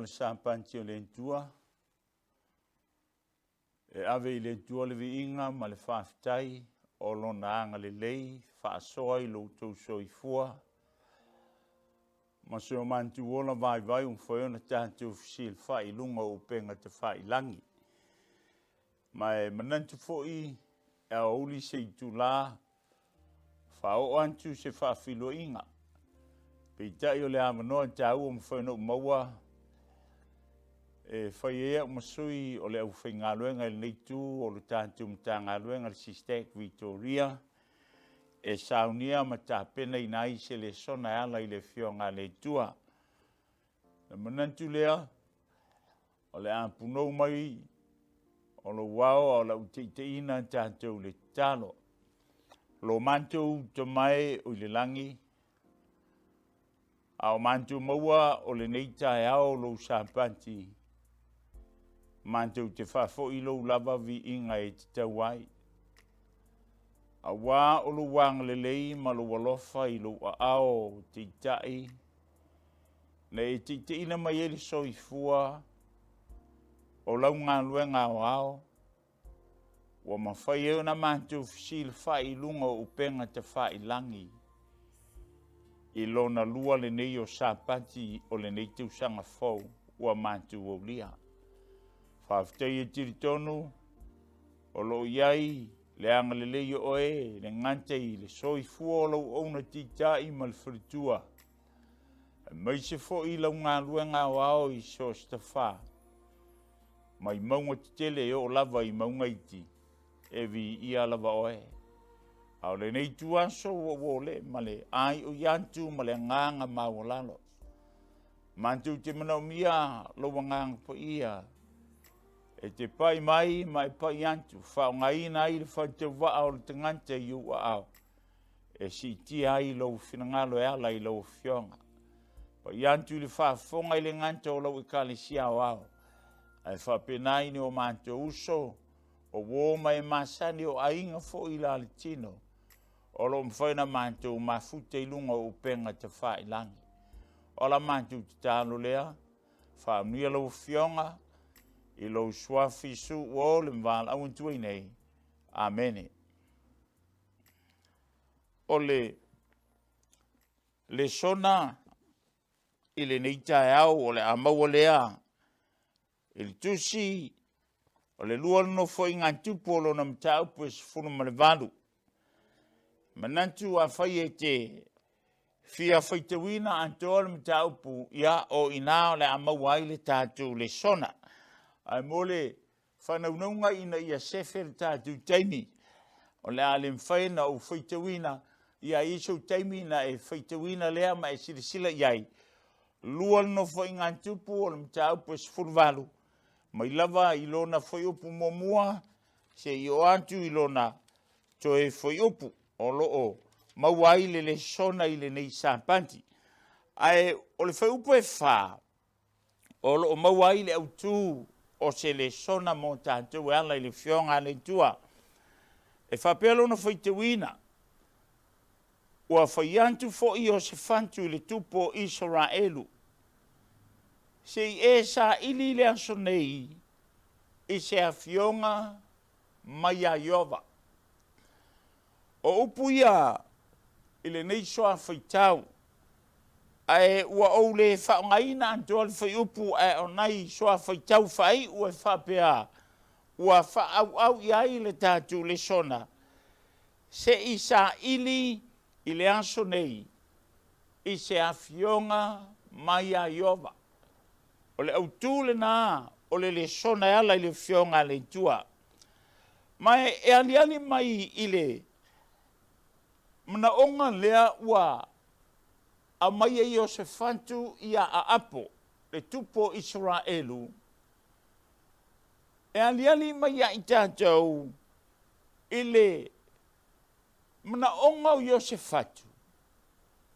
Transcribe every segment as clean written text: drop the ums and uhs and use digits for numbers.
Sapati o le tua e ave i le tua le viinga ma le faafetai o lona anga le lei faasoa i loutou soifua ma se o mantu ola vai foi ona tātou fisil fai lunga o penga te fai langi ma e manantu foi e a uli se i tu la fao antu se faafeiloaiga peitai o le amanoa tāua ma foi no maua e fai o masui o le au whaingaluenga le neitu o le tātou mtāngaluenga le SISDAC Victoria e saunia ma tāpena i nai se le sona ala i le fionga le tua. Na manantu lea o le ampunou mai o lo wao o la Taitaina tātou le talo. Lo mantou tamai o le langi a o mantou maua o le neita e ao lo Sapati. Mantou te whafo i lo lava vi inga e te tauai. A wā o lo wang le lei ma lo walofa i lo a ao Taitai. Na e Taitaina mai ele soifua o lau ngā luenga o ao. Wa mawhai eo na mantou fisil whai lunga o penga te whai langi. I lo na lua le nei o Sapati o le nei te usanga fau wa mantou o lia. Faafetai e tiritonu o lo iai le anga le leio oe le ngantei le soifua o lau auna titai ma le fritua. Mai se fo i lau ngā luenga o ao i so stafa. Mai maunga titele o lava i maunga iti e vi ia lava oe. Au le nei tua so o le ma le ai o yantu ma le nganga mawalalo. Mantu te manau mia lo wanganga po ia. E te pai mai pai antu, whao ngai nai le whaitau waa o le tanganta i ua au. E si ti ai lau whinangalo e ala i lau fionga. Pai antu le whaafonga i le nganta o lau i kalesia o au. Ai whapenai ni o manto uso, o woma e masani o ainga fo i la le tino. O lo mwhaina manto mafuta i lunga o penga te whai langi. O la manto te talo lea, whaamnia lau fionga, i lo swafi su o le mvala au ntui nei. Amene. O le sona i le neita e au o le amaua lea. I le tusi o le lua no fo inga tupu o lo na mtau po e sifunu ma le valu. Manantu a fai e te fia Faitauina antoa le mtau pu ia o ina o le amaua i le tatu le sona. Ai mole whanaununga ina ia sefe le tātou taimi. O le ale mwhaina o Faitauina ia iso taimi na e Faitauina lea ma e sirisila iai. Lua no fo inga tupu o le mtau po e sifurvalu. Mai lava i lona foi upu momua se i o antu i lona toe foi upu o loo mauai le sona i le nei Sapati. Ai o le foi upu e wha o loo mauai le autu o se le sona mo tātou e ala i le fionga le tua. E whapelo na Faitauina. Ua whaiantu fo i o se fantu i le tupo Israelu. Se i e sa ili le aso nei i se Afioga mai a Iova. O upu ia i le nei soa Faitau. Ai ua ou le whaongaina antoa le whai upu ai o nai soa Faitau whai ua whapea. Ua whaau i ai le tātou le sona. Se i sa ili i le aso nei i se Afioga mai a Iova. O le autu le nā, o le sona ala i le fionga le tua. Mai e aliani mai i le mna onga lea ua a mai e o se fantu ia a apo, le tupo Israelu. E aliani mai a i tātou i le mna onga o i o se fatu.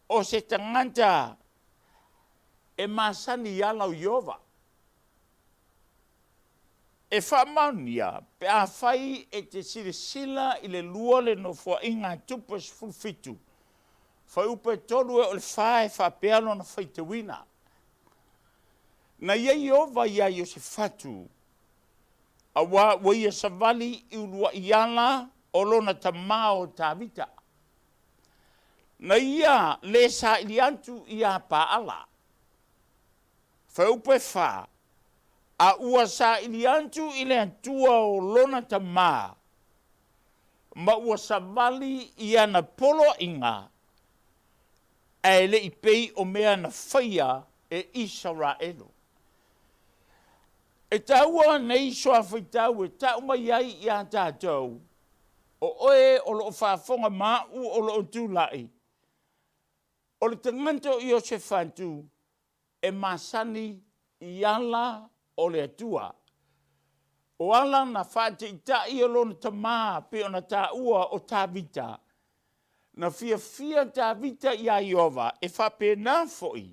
O se tanganta e masani ala o Iova. e whamaunia pe a whai e te sirisila i le lua le no fua inga tupu Sefulufitu. Whai upe tolu e o le whae whapealo na Faitauina. Na iei ova ia Iosefatu, a wa ia savali i ulua iala o lona tamā o tāvita. Na ia Lesa ili antu ia paala. Whai upe wha, a ua sa ili antu i le antua o lona tamā. Ma ua savali ia na polo inga, e le ipei o mea na whaia e Israelo. E taua nei soa whaitau e tau mai ai i a tātou, o oe o lo whaafonga māu o lo tūlai. O le tanganto i Iosefatu e masani i ala o le atua. O ala na whaate i tai o lona tamā pe o na tāua o tāvita. Na fia tāvita i a Iova e whapena foi.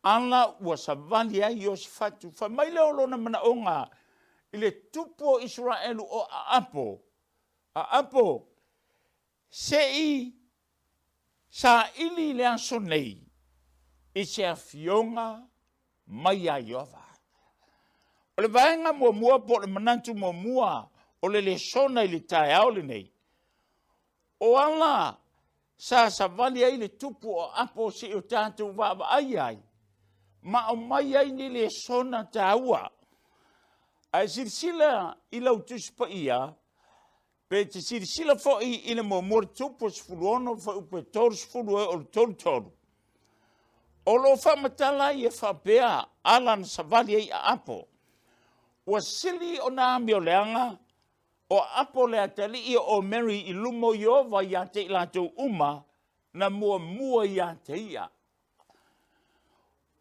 Ala ua savali ai Iosefatu. Whamaile o lona manaonga i le tupo Israelu o Aapo. Aapo sei sa ili le aso nei i se Afioga mai a Iova. O le vaenga mua po le manantu mua o le Lesona i le tae au le nei. O ala sa savali ai le tupu o Apo si o tātou vava ai. Ma o mai ai ni Lesona tāua. Ai sirisila i lau tuspa ia, pe te sirisila foi i le momori tupu Sefuluono fa upe toru Sefulu o le toru. O lo whamatala i e whapea ala na savali ai a Apo. Ua sili o nā mio leanga, o Apo le atali i o Mary i lumo Iova i a te ilatou uma, na mua i a te ia.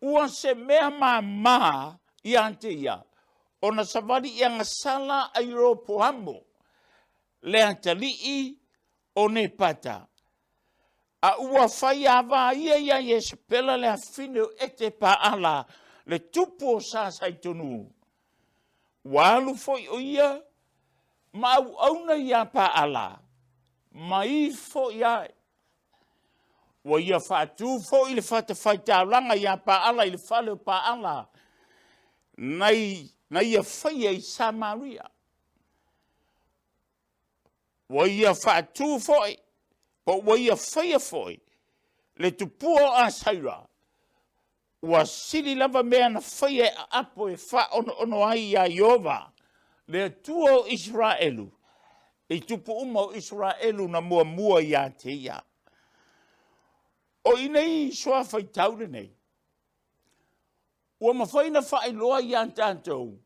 Ua se mea mā i a te ia, o na savali i angasala a Iropoamo, le atali i o ne pata. A ua whai awa ia Iesepela le afino e te paala, le tupu o sa saitonu. Walu foi o ia, ma au auna ia paala, ma i foi ai. Wa ia whatu foi i le whata Faitaulanga ia paala i le whale o paala, na ia whaia i Samaria. Wa ia whatu foi, po wa ia whaia foi, le tupua a saira. Ua sili lava mea na whaia a Apo e wha ono ai a Iova, le atua o Israelu, e tupu uma o Israelu na mua i a te ia. O inei soa whaitaure nei. Ua mawhaina whaeloa i a tātou.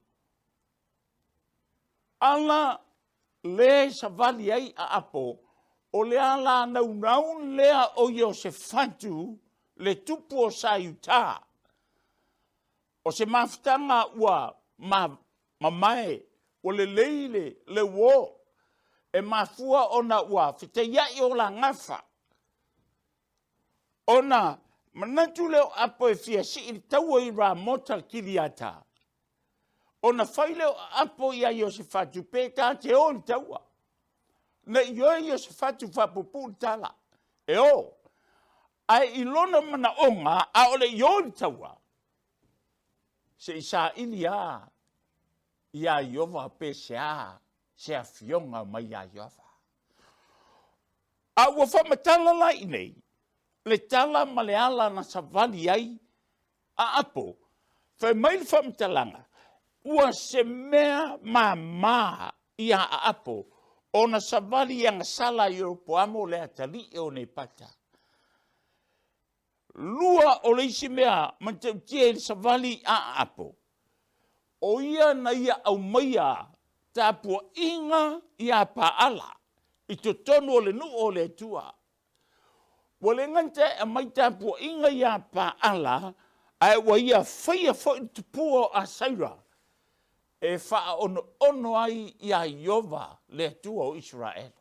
Ala le savali ai a Apo, o le ala nau lea o Iosefatu, le tupu o Siatua. O se mafutanga ua mamae, o le leile, le wo, e mafua ona ua, whiteiai o la ngafa. Ona, manatu leo Apo e fia si i taua i rā mota kiliata. Ona whaileo Apo i a Iosefatu, pētā te o i taua. Na ioe Iosefatu whapupu tala. E o, ai ilona mana onga a ole i o i taua. Se isa ili a ia Iova Pese a se Afioga mai a Iova. A ua whamatala lai nei, le tala ma le ala na savali ai a Apo, whai mai le whamatalanga, ua se mea mā ia a Apo, o na savali i angasala i Iropoamo le atali e o ne pata. Lua o le isi mea mantautia i le savali a Apo. O ia na ia au maia tāpua inga i a paala. I to tonu o le nu o le tua. Wa le ngante a mai tāpua inga i a paala. Ai wa ia whaia fo i tupua a saira. E wha ono ai i a Iova le tua o Israel.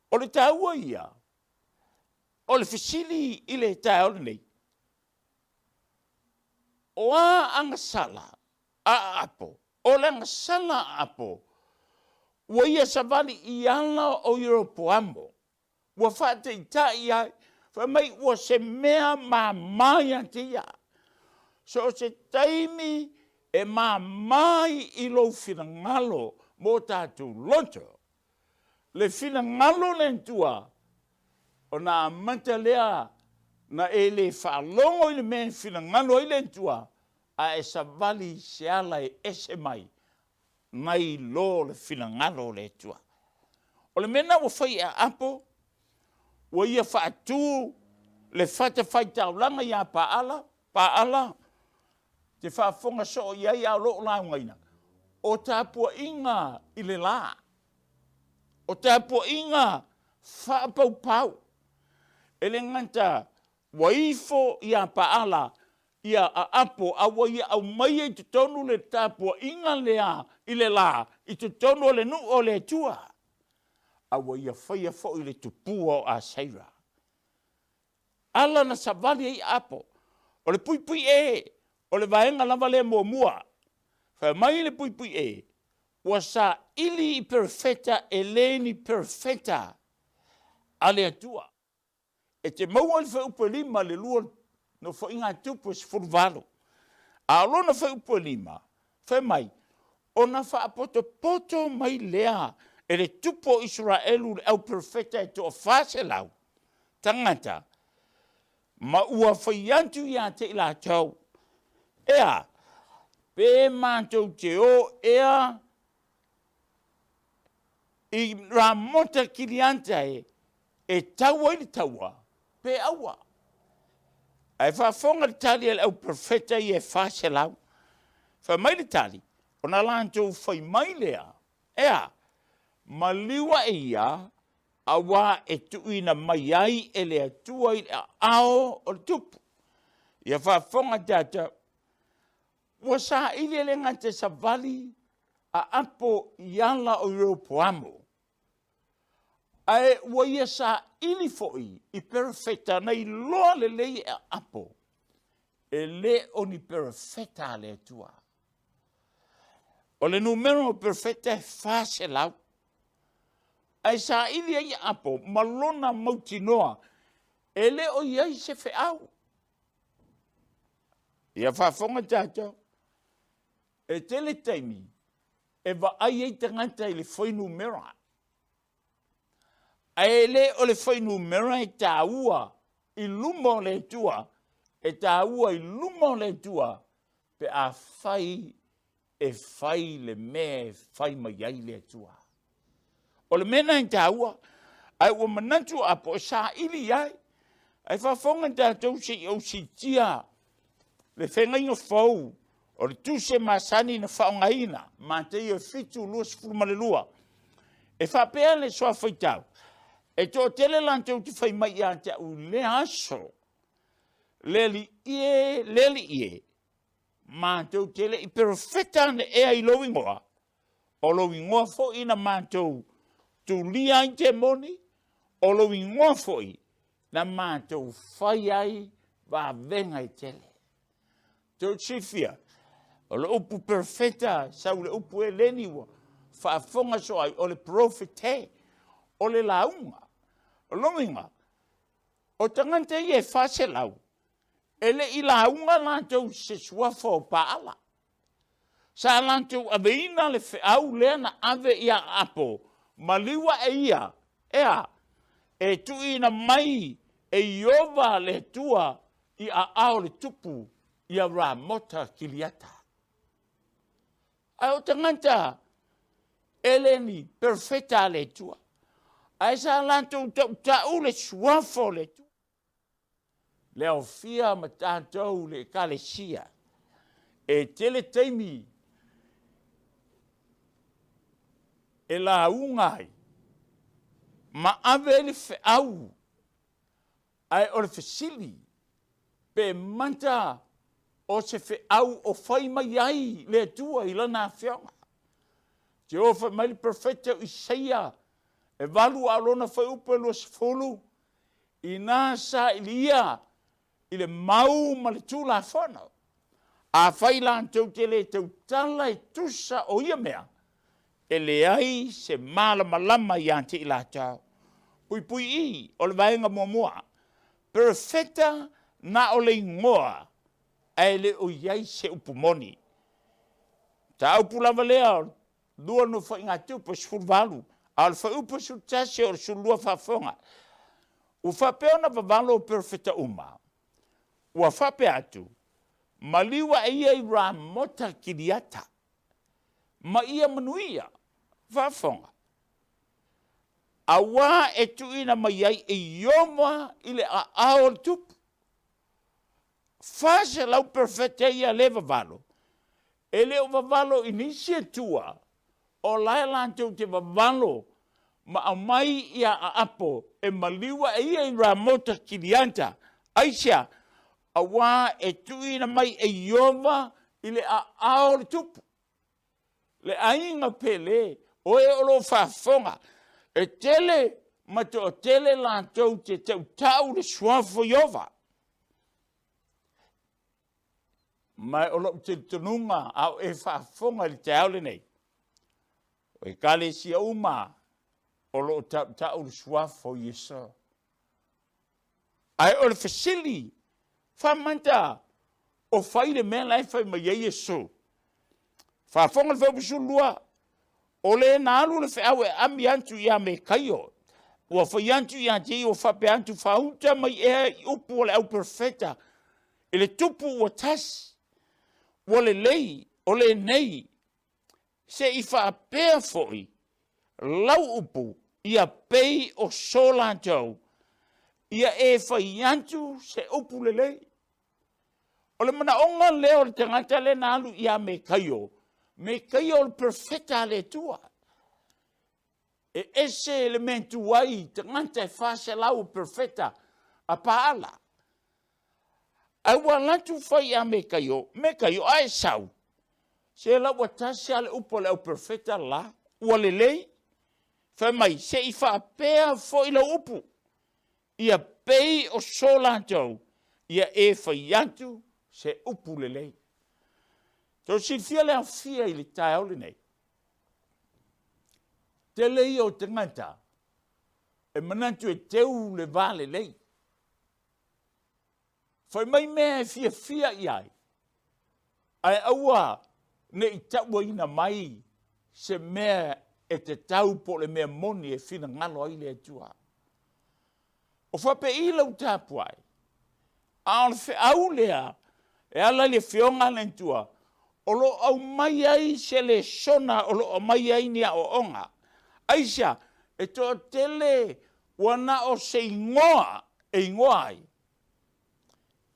O le tāua ia. O le fisili i le tae nei. O a angasala, a apo. O langa sala apo. Wa ia savali I ala o Europoamo. Wa whate I tai ai. Fa mai wa se mea mai tia. So se taimi e mai I lo finangalo mo tātou loto. Le finangalo lentua. O na manta lea na e le whaalongo I le mea finangalo I lentua. A e savali se ala e ese mai. Mai lo le finangalo le tua. O le mena wa whai a apo. Wa ia whaatu le whata Faitaulanga ia paala. Te whaafonga so iai a lo laungaina. O tāpua inga I le la. O tāpua inga whaapau. Ele nganta waifo ia paala ia a apo a wa ia au mai I te tonu le tāpua inga lea I le la I te tonu le nu o le tua. A wa ia whaia fo I le tupua o a seira. Ala na savali ai apo. O le pui o le vaenga lava le mua. Wha mai le pui wa sa ili perfecta eleni perfecta ale atua. E te maua le whaupa lima le lua no whainga tupu Sefuluai. A lona whaupa lima, wha mai, o na whaapoto mai lea e le tupo Israelu le au perfecta e toa whaselau. Tangata, ma ua whaiantu ia te ila tau. Ea, pe mātou te o ea I ramota kirianta e taua I le taua, pe aua. Ai whaafonga le tali au perfecta I e whaselau. Wha mai le tali, o na lantou whai mai lea, ea, maliwa e ia, awa e tuuina mai ai e le atua I le ao o le tupu. Ia whaafonga tata, wa sa ili le ngate sa vali a apo iala o Europoamo. Ai wa ia sa ili foi I perfecta na I loa le lei a apo. E le o ni perfecta le tua. O le numero perfecta e fase lau. Ai sa ili ai apo malona mautinoa. E le o iai se fe au. Ia whaafonga tata. E tele taimi. E va ai ei tangata I le foi numera. Ai le o le foi numera e tāua. I lumo le tua. E tāua I lumo le tua. Pe a fai e fai le me fai mai ai le tua. O le mena e tāua. Ai ua manatu apo sa ili ai. Ai whaafonga tātou se I au si tia. Le whengai o fau. O le tuse masani na whaongaina. Ma te I o fitu lua Sefuluai lua. E whapea le soa whaitau. E tō tele lantou te whai mai a te au le aso. Leli ie. Ma tō tele I perfecta ne ea I lowi ngoa. O lowi ngoa fo ina ma tō tu lia I te moni. O lowi ngoa fo I. Na ma tō whai ai va venga I tele. Tō sifia. O le upu perfecta, sau le upu e leni wa, whaafonga so ai, o le profete, o le launga, o lominga, o tangante I e whase lau, e le I launga lantou se suafa o paala. Sa lantou aveina le whiau lea na ave ia apo, maliwa e ia, ea, e tuuina mai, e iova le tua, I a ao le tupu, I a ramota kiliata. Ai o tanganta, eleni, perfecta le tua. Ai sa lantou tau le suafo le tua. Le au fia ma tātou le kalesia. E tele teimi. E la ungai. Ma ave le feau. Ai o le fesili. Pe manta o se fe au o fai mai ai le tua I lana Afioga. Jehova mai le profeta Isaia e valu alona fai upe lo sefulu I nā sa ilia I le mau ma le tūla whana. A whaila tau te le tau tala e tusa o ia mea. E le ai se malama i ante i la tau. Pui i, o le vaenga mua. Perfecta na o le ingoa. E le o iai se upumoni. Ta upu lava lea, lua no wha inga tupa sifurvalu. Al wha upa su tase o su lua whafonga. U whapea na vavalo perfecta uma. Ua whapea atu. Maliwa e ia i rā mota kiriata. Ma ia manuia. Whafonga. Awa e tuina mai ai e ioma ile a ao tupu. Fase lau perfecta ia le vavalo. E leo vavalo inisi e tua. O lailantou te vavalo. Ma a mai ia a apo. E maliwa e ia i rā mota kirianta. Aisha. Awa e tuina mai e ioma ile a ao tupu. Le ainga pele. O e olo whafonga. E tele, ma te o tele lantou te tau tau le suafo iova. Mai o lo te tununga au e whafonga li te aule nei. O e kale sia uma o lo tau le suafo Yesu. Ai o le fasili, whamanta o whaile mea lai whai mai Yesu. Whafonga le whaupusu lua. O le na alu le whau e ami antu ia me kaio. Ua whai antu ia te o whape antu whauta mai ea i upu o le au perfecta. E le tupu o tas. O le lei, o le nei. Se i whaapea foi. Lau upu ia pei o solantou. Ia e whai antu se upu le lei. O le mana onga leo le tangata le na alu ia me kaio. Me kai o perfecta le tua. E ese elementu wai te nganta e fase lau perfecta a paala. Ai walantu fai a me kai o ai sau. Se la watasi ale upo le au perfecta la, wale lei, fai mai se i fa pea fo ila upu. Ia pei o solantou, ia e fai yantu se upu le lei. Tau si fia le fia i le tae au le nei. Te lei o te nganta. E manantu e teu le vale lei. Fai mai mea e fia i ai. Ai aua ne i taua ina mai se mea e te tau po le mea moni e fina ngalo ai le atua. O whape i lau tapuai. A on fe au lea e ala le fionga lentua. O lo au mai ai se le sona o lo au mai ai ni a o onga. Aisha, e to tele wana o se ingoa e ingoai.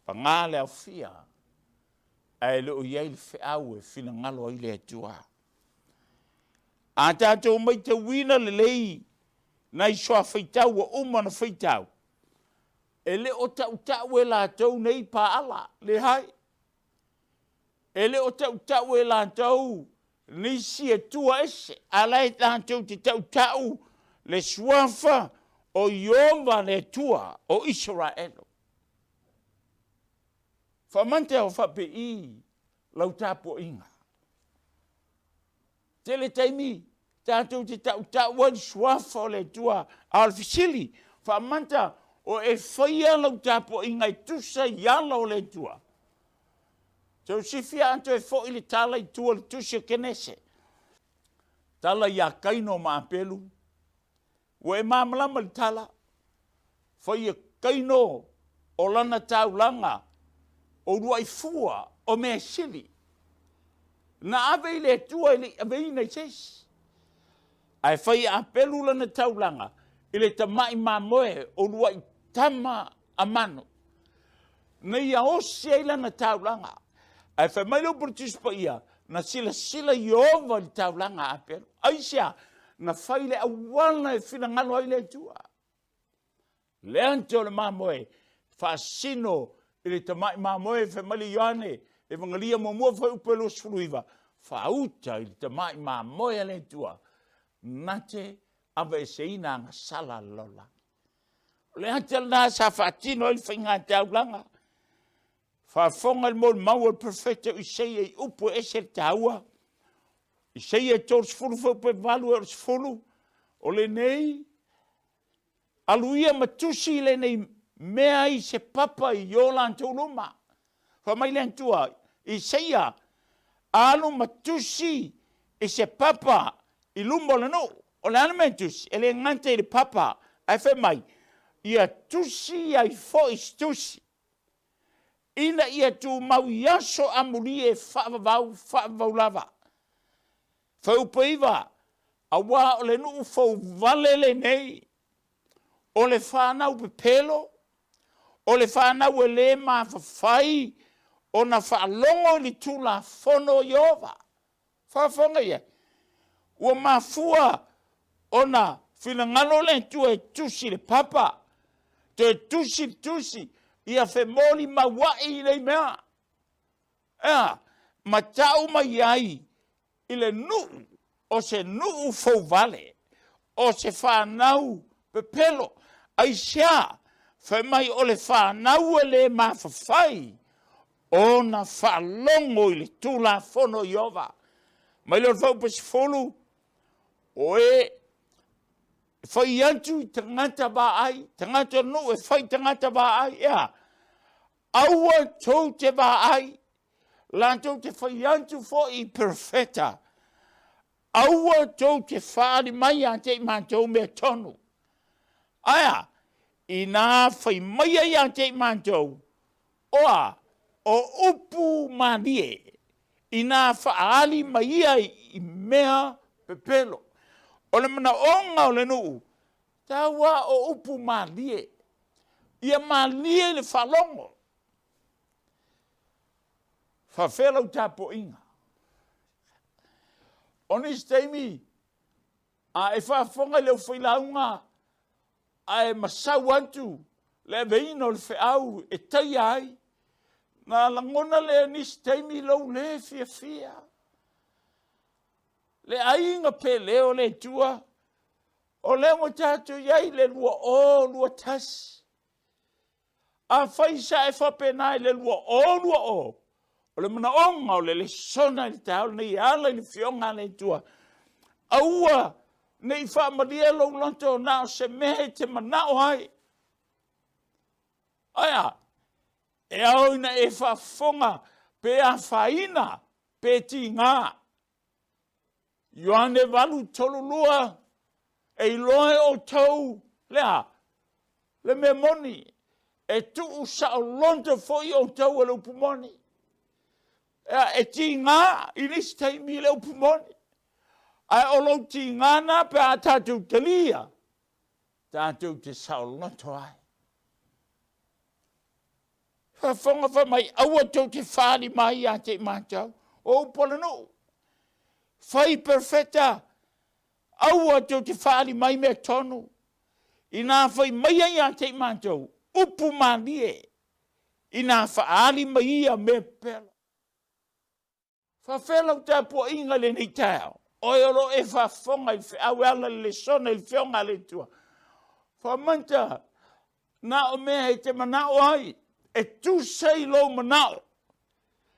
Pangale au fia. Ai lo iai le fe au e fina ngalo ai le atua. A tatou mai te wina le lei na i soa feitau o uma na feitau. E le o tau e la tau nei pa ala le hai. Ele o tau e lantou ni Siatua ese. Alai lantou te tau le suafa o ioma le tua o Israelo. Whamante o whape i lau tapo inga. Tele taimi, tātou te tau an suafa o le tua alfisili. Whamanta o e whaia lau tapo inga i tusa iala o le tua. So si fia anto e fo ili tala i tua le tusia kenese. Tala ia kaino maapelu. Wa e mamalama li tala. Fo ia kaino o lana taulanga. O rua i fua o mea sili. Na ave ile tua ili ave ina i ses. Ai fai apelu lana taulanga. Ile tamai mamoe o rua i tama amano. Na ia osia ilana taulanga. Ai fai mai lo participar ia na sila iova li taulanga apelu. Aisia na fai le awana e fina ngalo ai le tua. Le ante o le mamoe fasino ile tamai mamoe fai mali yoane e vangalia mamua fai upelo sfuluiva. Fauta ile tamai mamoe le tua. Nate ave seina nga sala lola. Le ante na safatino il fai ngā taulanga. Whaafonga le mo mau al perfecta I sei e upo e se taua. I sei e tōr sfulu pe valu e sfulu. O le nei, aluia matusi le nei mea I se papa I yolan tōluma. Whamai le antua, I seia, alu matusi I se papa I lumbo le no. O le anamentusi, e le ngante le papa, ai whe mai, ia tusi ai fo istusi. Ina ia tu mau yaso amuri e whaavau lava. Whaupeiva, a wā o le nuu fau vale le nei, o le whanau pe pelo, o le whanau e le maa whawhai, o na whaalongo li tula fono Iova. Whaafonga ia. Ua mafua o na whinangalo le tu e tusi le papa, te tusi, ia fe moli mawai nei mea. Matau mai ai, I le nuu, o se nuu fau vale, o se whanau pe pelo, ai sea, fe mai o le whanau e le mawhawhai, o na whalongo I le tula fono Iova. Mai lor fau pe sefulu, o e, whai antu tangata ba ai, tangata no e whai tangata ba ai, aua tau te ba ai, lantou te whai antu fo I perfecta, aua tau te whaari mai a te mantou mea tonu. Aia, I nā whai mai a te mantou, oa, o upu manie, I nā whaali mai I mea pepelo. O le mana onga o le nuu, taua o upu malie. Ia malie le whalongo. Faafeilau tapo inga. Oni steimi, a e whaafonga leo whailaunga, a e masau antu, le veino le whiau e tai ai, na langona le ni steimi lau le fia. Le ainga pe leo le tua, o leo mo tatu iai le lua tas. A whaisa e whapenai le lua o. O le mana onga o le Lesona I tau, nei ala I le fionga le tua. Aua, nei whaamaria lau lanto nao se mehe te manao hai. Aia, e au ina e whafonga pe a whaina, pe ti ngā. Ioane walu tolu lua, e loe o tau, lea, le me moni, e tu'u sa o lonto foi o tau e le upumoni. E ti ngā, inis taimi le upumoni. Ai o lo ti ngā na pe a tātou te lia, tātou te sa o lonto ai. Whafonga wha mai, aua tau te whāri mai a te mātau, o upole no. Whai perfecta, aua tau te whaari mai mea tonu. I nā whai mai ai a te mātou, upu manie. I nā whaari mai a mea pela. Faafeilau tāpua inga le nei tau. Oi oro e whaafonga I whiau ala le sona I whionga le tua. Whamanta, nā o mea he te manao ai, e tu sei lo manao.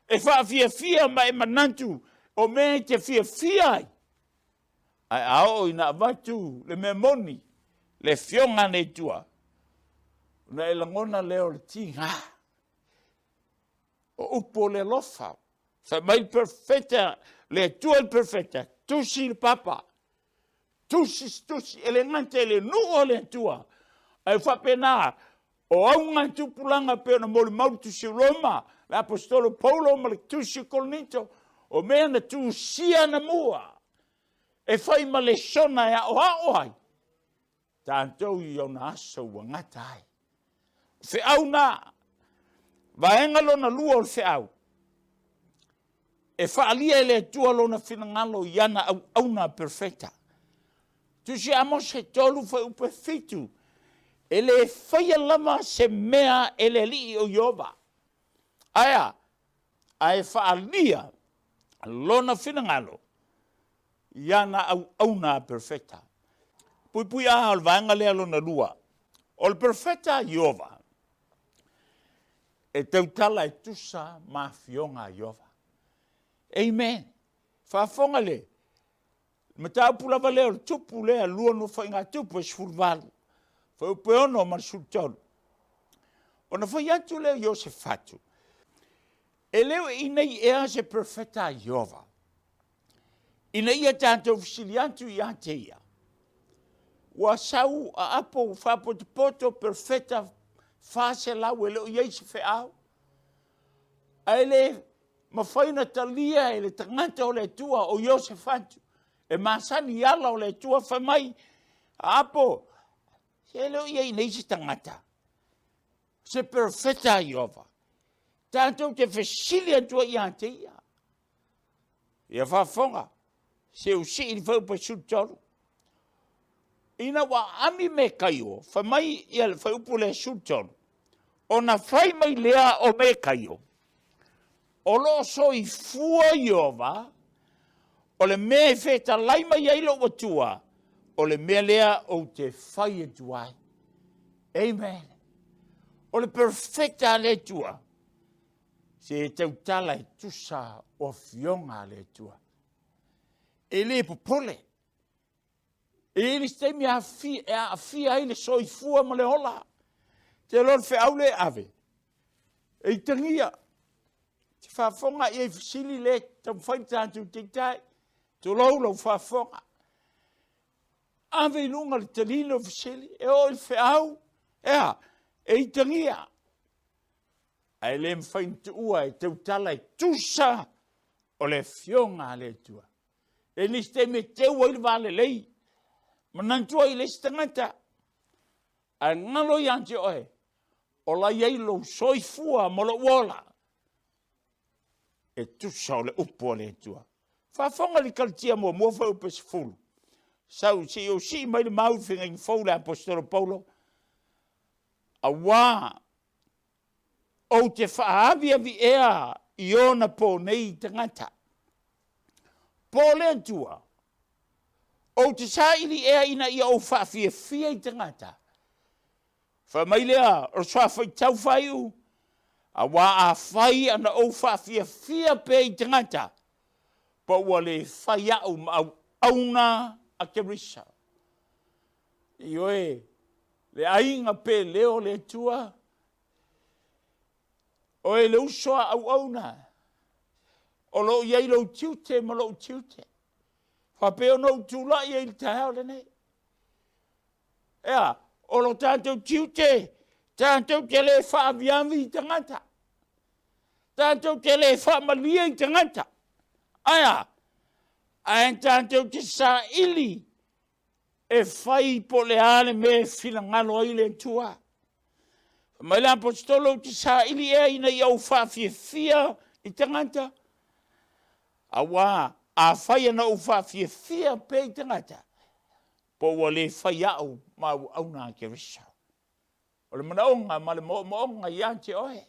E whaafia mai manantu, o me te fia ai. Ai ao I na watu le me moni, le fionga ne tua. Na e langona leo le tinga. O upo le lofa. Sa mai perfecta, le tua il perfecta. Tusi il papa. Tusi, ele ngante le nuo le tua. Ai whapena, o aunga tupulanga pe na mori mau tusi Roma, l'apostolo Paulo ma le tusi Korinto, o mea na tu sia na mua. E whai ma le sona e o ai. Tātou I au na aso wa ngatai. Whiau nā. Vaenga lona lua o whiau. E whaalia e le tua lona whinangalo I ana au na perfecta. Tu si amos he tolu whai upe fitu. E le whaia lama se mea e le li o Iova. Aia. Ai whaalia. Lona whinangalo. Iana au na perfecta. Pui a al vaenga lea lona lua. O le perfecta Iova. e tautala e tusa mafionga Iova. Amen. Whaafonga le. Mataupu lava leo le tupu lea lua no whainga tupu e Sefuluai. Whaupe ono ma sultonu. Ona whai atu leo Iosefatu. E leo inei ea se profeta Iova. Inei a tātou fisili atu I ate ia. Wa sau a apo whapotopoto profeta fase lau e leo iei se wheau. A le mawhaina talia e le tangata o le tua o Iosefatu. E masani ala o le tua whamai. A apo. Se leo iei nei se tangata. Se profeta Iova. Tātou te whesili atua I ate ia. Ia whafonga. Se usi I whaupa sultonu. Ina wa ami me kaio. Whamai ia le whaupu le sultonu. O na whai mai lea o me kaio. O lo so I fua Iova. O le mea wheta laima I ailo watua. O le mea lea o te whai atuai. Amen. O le perfecta le tua. Se tautala e tusa o fionga le tua. E le popole. E le stemi a fia ele soi fua ma le hola. Te lor fe aule ave. E tangia. Te whafonga e fisili le tam whaitantu Taitai. To lau whafonga. Ave lunga le talino fisili. E o il fe au. Ea. E tangia. Ai le Tuu'u e tautala e tusa o le fionga le tua. E ni ste me teu il vale lei. Manantua I le stangata. A ngalo yanti oe. O la yeilo soifua mo lo wola. E tusa o le upo le tua. Whafonga li kaltia mo fa upe Sefulu. Sau si o si mai le mau whinga I fau le apostolo Paulo. A wā. O te whaavia vi ea I ona po nei tangata. Po le tua. O te saili ea ina ia o whaafia I tangata. Whamai lea o swawhai tau whaiu. A wā a whai ana o whaafia pe I tangata. Pa ua le whai au ma auna a kerisa. Ioe, le ainga pe leo le tua. O e le usoa au auna. O lo iei lo tiute ma lo tiute. Whapeo no tūla iei le tahao le nei. Ea, o lo tātou tiute. Tātou te le whaaviavi I tangata. Tātou te le whaamalia I tangata. Aia, aen tātou te sa ili. E whai po le ale me whilangalo I le tua. Mai la apostolo te sa ili ea ina I au whaafia I tangata. A wā, a whai ana au whaafia pe I tangata. Po ua le whai au mau au nā ke risa. O le manaonga, ma le moonga I ante oe.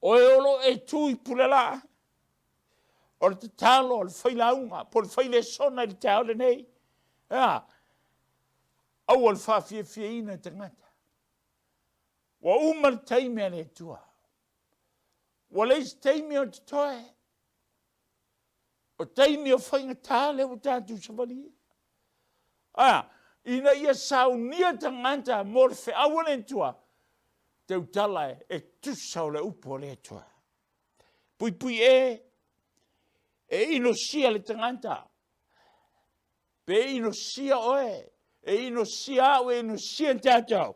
Oe olo e tui pulela. O le te talo, o le whailaunga, po le Failesona I te aole nei. Ea, au o le whaafia ina tangata. Wa umar taimi ane tua. Wa leis taimi o te toe. O taimi o whainga tāle o tātu savali. Ina ia saunia tanganta mor fe awane tua. Teu tala e tusa o le upo le tua. Pui pui e ino sia le tanganta. Pe ino sia oe. E ino sia au e ino sia tātou.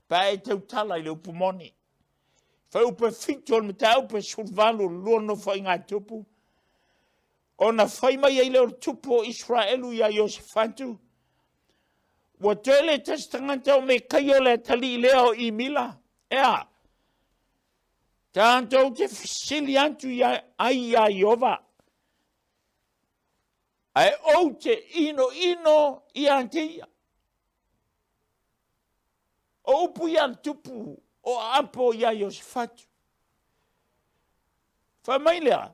Pa e teu tala I le upumoni. Whai upe fitu me ta upe sulvalu luono whai ngā tupu. O na whai mai e leo tupu o Israelu ia Iosefatu. Wa tole testanganta o me kaio le tali leo I mila. Ea. Tātou te fisili antu ai a Iova. Ai o te ino I anteia. O upu ia tupu o apo ia Iosefatu. Whamailea,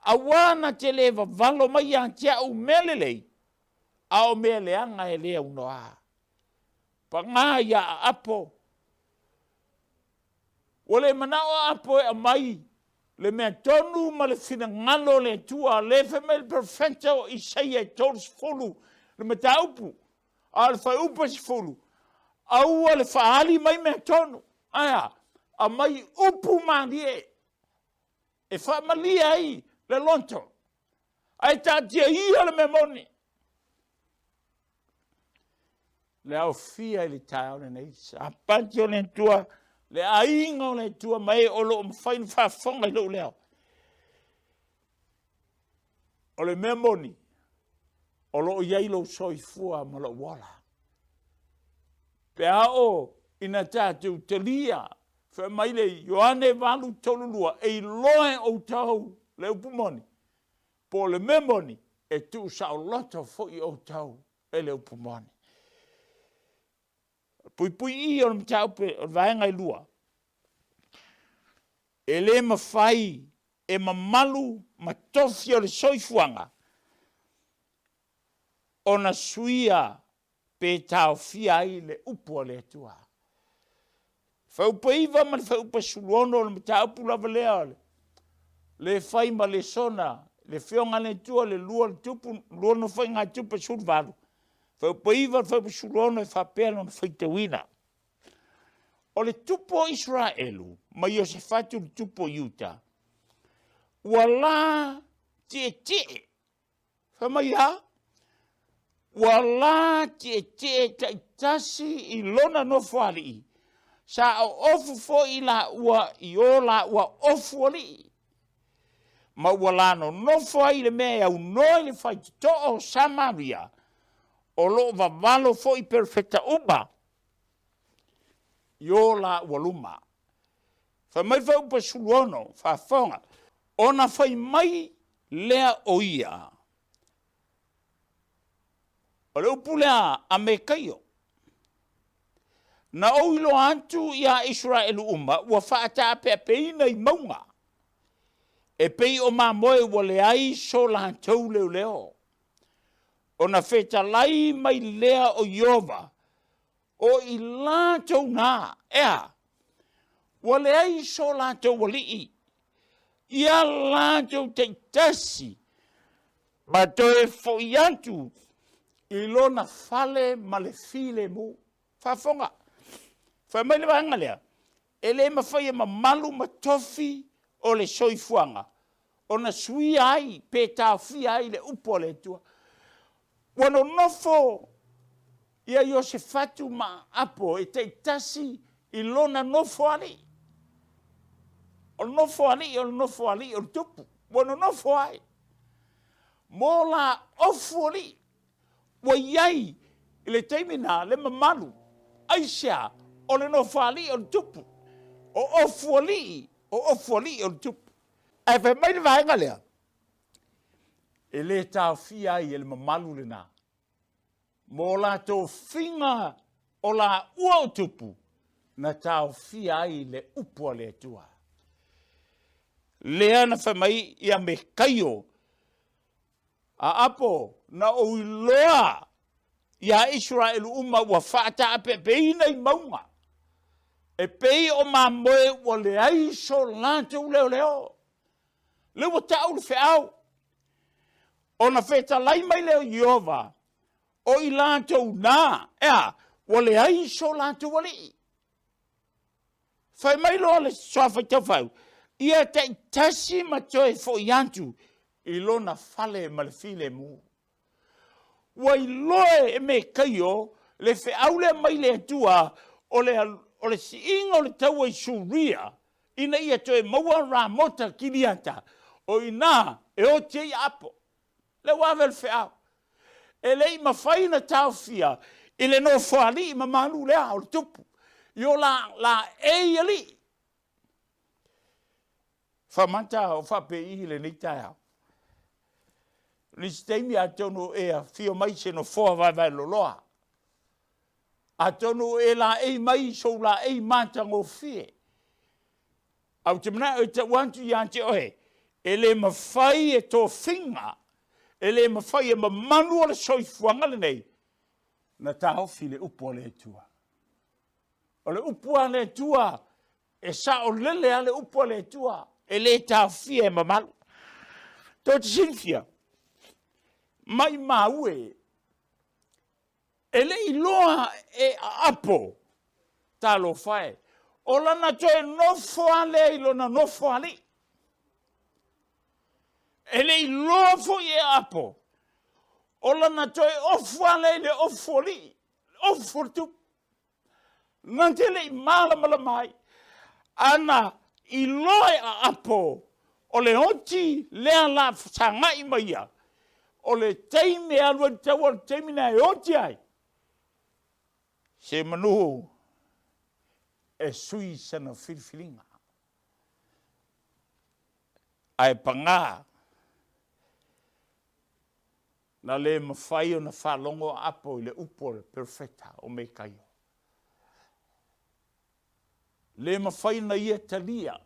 a wana te lewa valo mai a tia u melelei, a o meleanga e lea unoa. Pa ngā ia apo, O le manao apo e mai, le mea tonu ma le fina ngalo le tua, le femel perfecta o Isaia tols folu, le mata upu, a le fai upa si folu, aua le faali mai mea tonu, aya, a mai upu malie, e fa malia ai, le lonto, ai tatia ia le memoni. Le au fia i le tau le nei, a panti o le tua, le ainga o le tua mai o lo mwhain whafonga i lo leo. O le memoni, o lo iai lo soifua ma lo wala. Pe ao ina tātou te lia, wha mai le Ioane walu tolulua, e loe o tau le upumoni. Po le memoni, e tu sa o loto fo i o tau e le upumoni. Pui i o mtau pe o vaenga i lua. E le mawhai, e mamalu, matofi o le soifuanga. O na suia pe tau fia i le upo le tua. Whaupa iwa man whaupa suluono le mtau pulava lea le. Le whai ma le sona, le whionga le tua, le lua le tupu, lua no whai ngā tupa sulvaru. Whaupa iwa whaupa suluono e whapelo na Faitauina. O le tupo Israelu, ma Iosefatu le tupo Yuta, wala te, whamai ha? Wala te taitasi i lona no whali, sa o ofu fo i la ua i o la ua ofu ali. Ma wala no whai le mea au noi le Faitauina o Samaria, o lo vavalo fo i perfecta uba, yo la waluma. Fa mai fa upa suluono, fa fonga. Ona fai mai lea o ia. O le upu lea a me kaio. Na o ilo antu ia Israelu uma, ua whaata pe peina i maunga. E pei o ma moe wa le ai so la tau leo leo. Ona feta lai mai lea o Iova, o i lātou nā, ea, wale ai so lātou wali i, ia lātou te tasi, ma toe fo i antu, i lona fale ma le file mu, whafonga, whamai le wanga lea, e le mawhai ma malu ma tofi o le soifuanga, o na sui ai, pe tā fi ai le upo le tua, wano nofo, ia Iosefatu ma apo e te tasi i lona nofo ali. O nofo ali, o tupu. Wano nofo ai. Mo la ofu ali. Wa iai i le teimina, le mamalu. Aisha, o le nofo ali, o tupu. O ofu ali, o tupu. Ai whai mai le vaenga lea. E le tau fia i e le mamalu le nā. Mo la tō whinga o la ua o tupu na tau fia ai le upua le tua. Lea na whamai ia me kaio a apo na o iloa ia Israelu uma ua whaata ape peina i maunga. E pei o ma moe ua le ai so lātou leo leo. Leo tau le whiau. O na wheta lai mai leo Iova. O i lātou nā, ea, wale ai so lātou wale i. Whai mai loa le soa tawhau, ia te tasi ma toe fo i antu, i lona fale ma le file mu. Wai loe e me kaio, le whiaule mai le atua, o le si ingo le taua i suria, ina ia toe maua rā mota kiriata, o i nā, e o te i apo. Le wawe le whiau. E lei ma whaina tau fia, i le no whaali ma manu lea o le tupu. Io la e ali. Whamanta o whape i le nitai au. Nisi teimi a tonu e a fio mai se no whoa vai loloa. A tonu e la e mai so la e mantang o fie. Au te mana o te wantu i ante ohe. E le ma whai e tō whinga. E le mawhai e ma manua le soifuanga le nei, na tau fi le upua le tua. O le upua le tua, e sa o lele ale upo le tua, e le tawhia e mamalu. Tō te sinfia, mai maue, e le iloa e apo, talo whae, o lana toe nofo ale ilona nofo ale. E le iloa fo e apo, o lana toe ofo ale le ofo li, ofo tu. Nante le mala mai, ana iloa e apo, o le hoti lea la sangai maia, o le teime alua taua le teime na e hoti ai. Se manuhu e sui sana filfilinga. Ai panga na le mawhai o na whalongo apo i le upore perfecta o me kaio. Le mawhai na ia talia.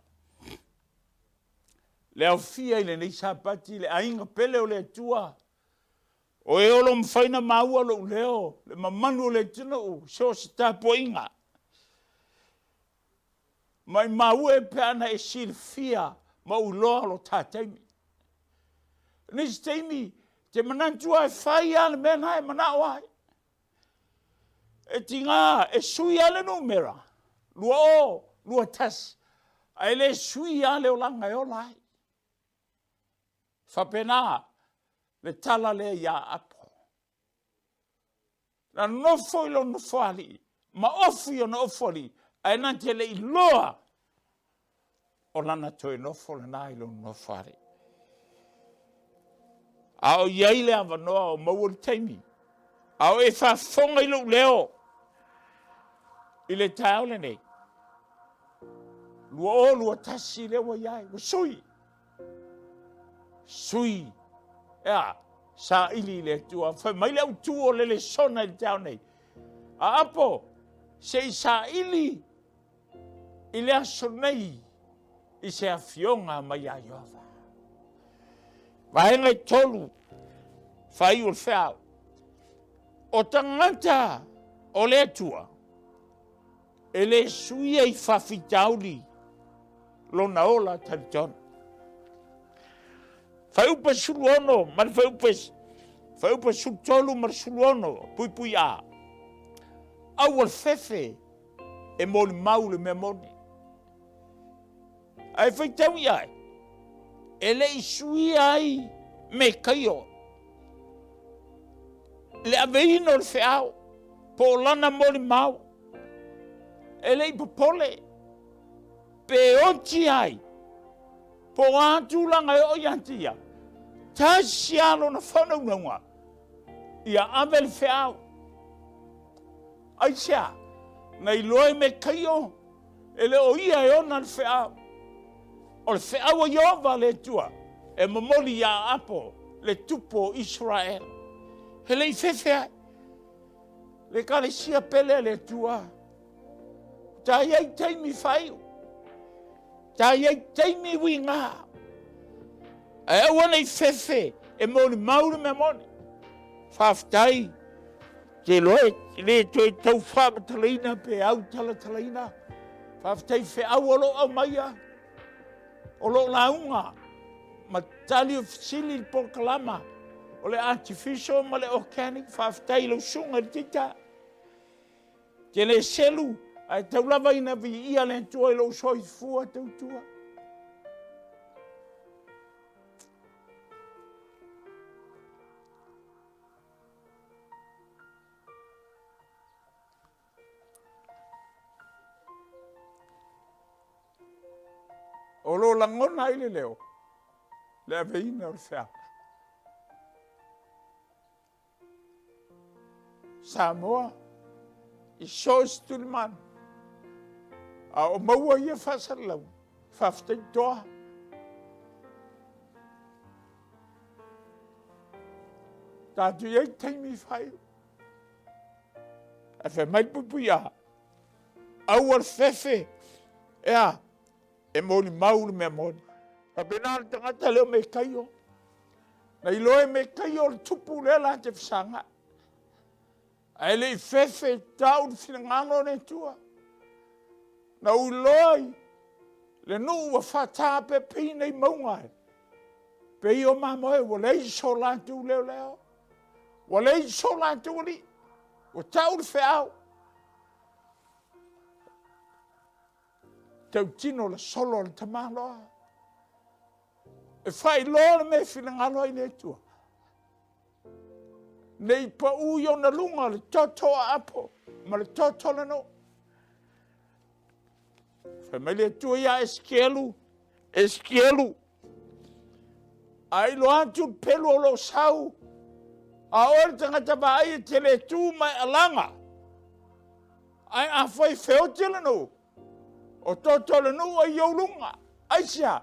Le au fia i le nei Sapati, le ainga pele o le atua. O e olo mwhaina maua lo leo, le mamanu o le tino o, seo se tapo inga. Mai maua e peana e silfia, ma uloa lo tātaimi. Nisi teimi, te manantua e whai ale mena e manao ai. E tinga, e sui ale numera. Lua o, lua tas. Ai le sui ale o langa e o lai. Whapena, le tala le ia apo. Na nofo ilo nofo ali, ma ofu ilo nofo ali, ai nante le iloa, o lana toe nofo le na ilo nofo ali. Ao iai le avanoa o maua teimi, ao e whafonga ilo leo, ile tau le nei. Lua o lua tasi lewa iai, wa sui. Sui, ea, sa ili le tua, whai mai leo tuo le sona i tau nei. A apo, se i sa ili, i le aso nei, i se Afioga mai a Iova. Vahenga i tolu, whai ul whiau. O tangata o le tua, e le suia i Faafitauli, lona ola taritona. Fai upa suluono, mar fai upa sultolu mar suluono, pui a. Au al fefe, e moli maule me moni. Ai fai tau iai, e le isui ai me kaio. Le aveino le feao, po lana moli mau. E le ipopole, pe oti ai. Po atu langa e o yantia. Ta sialo na whana unga. Ia avel feao. Ai sia. Nei loe me kaio. Ele o ia e ona le feao. O le feao Iova le tua. E mamoli ia apo. Le tupo Israel. Hele i fefea. Le kale sia pele le tua. Ta iei teimi whaiu. Ta iei teimi winga. E wana i fefe, e moni maure me moni. Faafetai, te loe, le toe tau whamatalaina pe au talatalaina. Faafetai fe au olo au maia. Olo launga. Ma tali o fisili po kalama. O le artificial ma le organic. Faafetai lo sunga tita. Te le selu. Ai tau lava ina vi ia le tua ilo soi fua tau tua. O lo langona ile leo. Le aveina o fea. Samoa. I sos tulman. A o maua ia whasalau, Faafeagaiga. Tātu iei teimi whai. A whai mai pupui a. Au ar fefe, ea, e moni mauri mea moni. A benara tangata leo me kaio. Na iloe me kaio le tupu lela te whisanga. A ele i fefe tau di finangano ne tua. Na uloi, Le nu wa fata pe pina I maunga. Pe I o mamoe wa lei so lantu leo leo. Wa lei so lantu li. Wa tau le feau. Tau tino le solo le tamaloa. E Failona me filangalo I le tua. Nei pa uyo na lunga le toto apo. Ma le toto le no. Família tua ia esquelo. Ai lo antu pelo lo sau. A ora tangata vai te le tu mai alanga. Ai a foi feo te le no. O toto le no ai o lunga. Ai sia.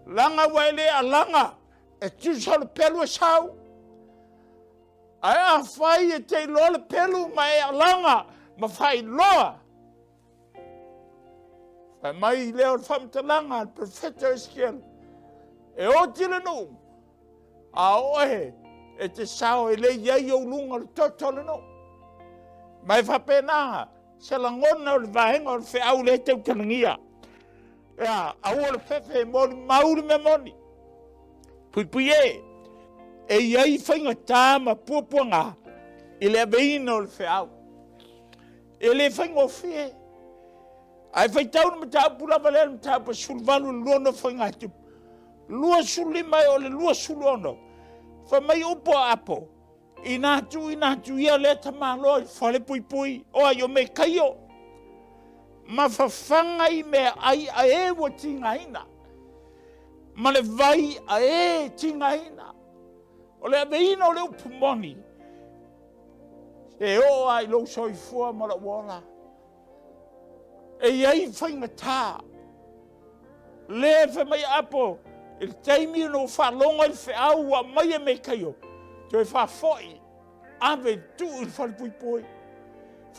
Langa waile alanga. E tu solo pelo sau. Ai a fai e te lo le pelo mai alanga. Ma fai loa. Fai mai leo le whamtalanga, le profeta Ezekiel. E o tira no. A oe, e te sao e le iai o lunga le totole no. Mai whapena, se la ngona o le vahenga o le whiau le tau kanangia. Ea, a ua le whewhe moni, mauri me moni. Pui e iai whainga tāma puapuanga, i le aveina o le whiau. E le whainga o whie. Ai Faitauina mata pula valel mata pa sulvalu lono fanga tu. Lua sulima o le lua sulono. Fa mai upo apo. Ina tu ia le tamalo fale pui o ayo me kaio. Ma fa fanga I me ai ae wo tingaina. Ma le vai ae tingaina. O le aveina o le upumoni. E o ai lo soifua ma la wala. E iai whainga tā. Le wha mai apo. Il taimi no whalonga I whiau a mai e me kaio. Toi whafoi. Ave tu I whalipui.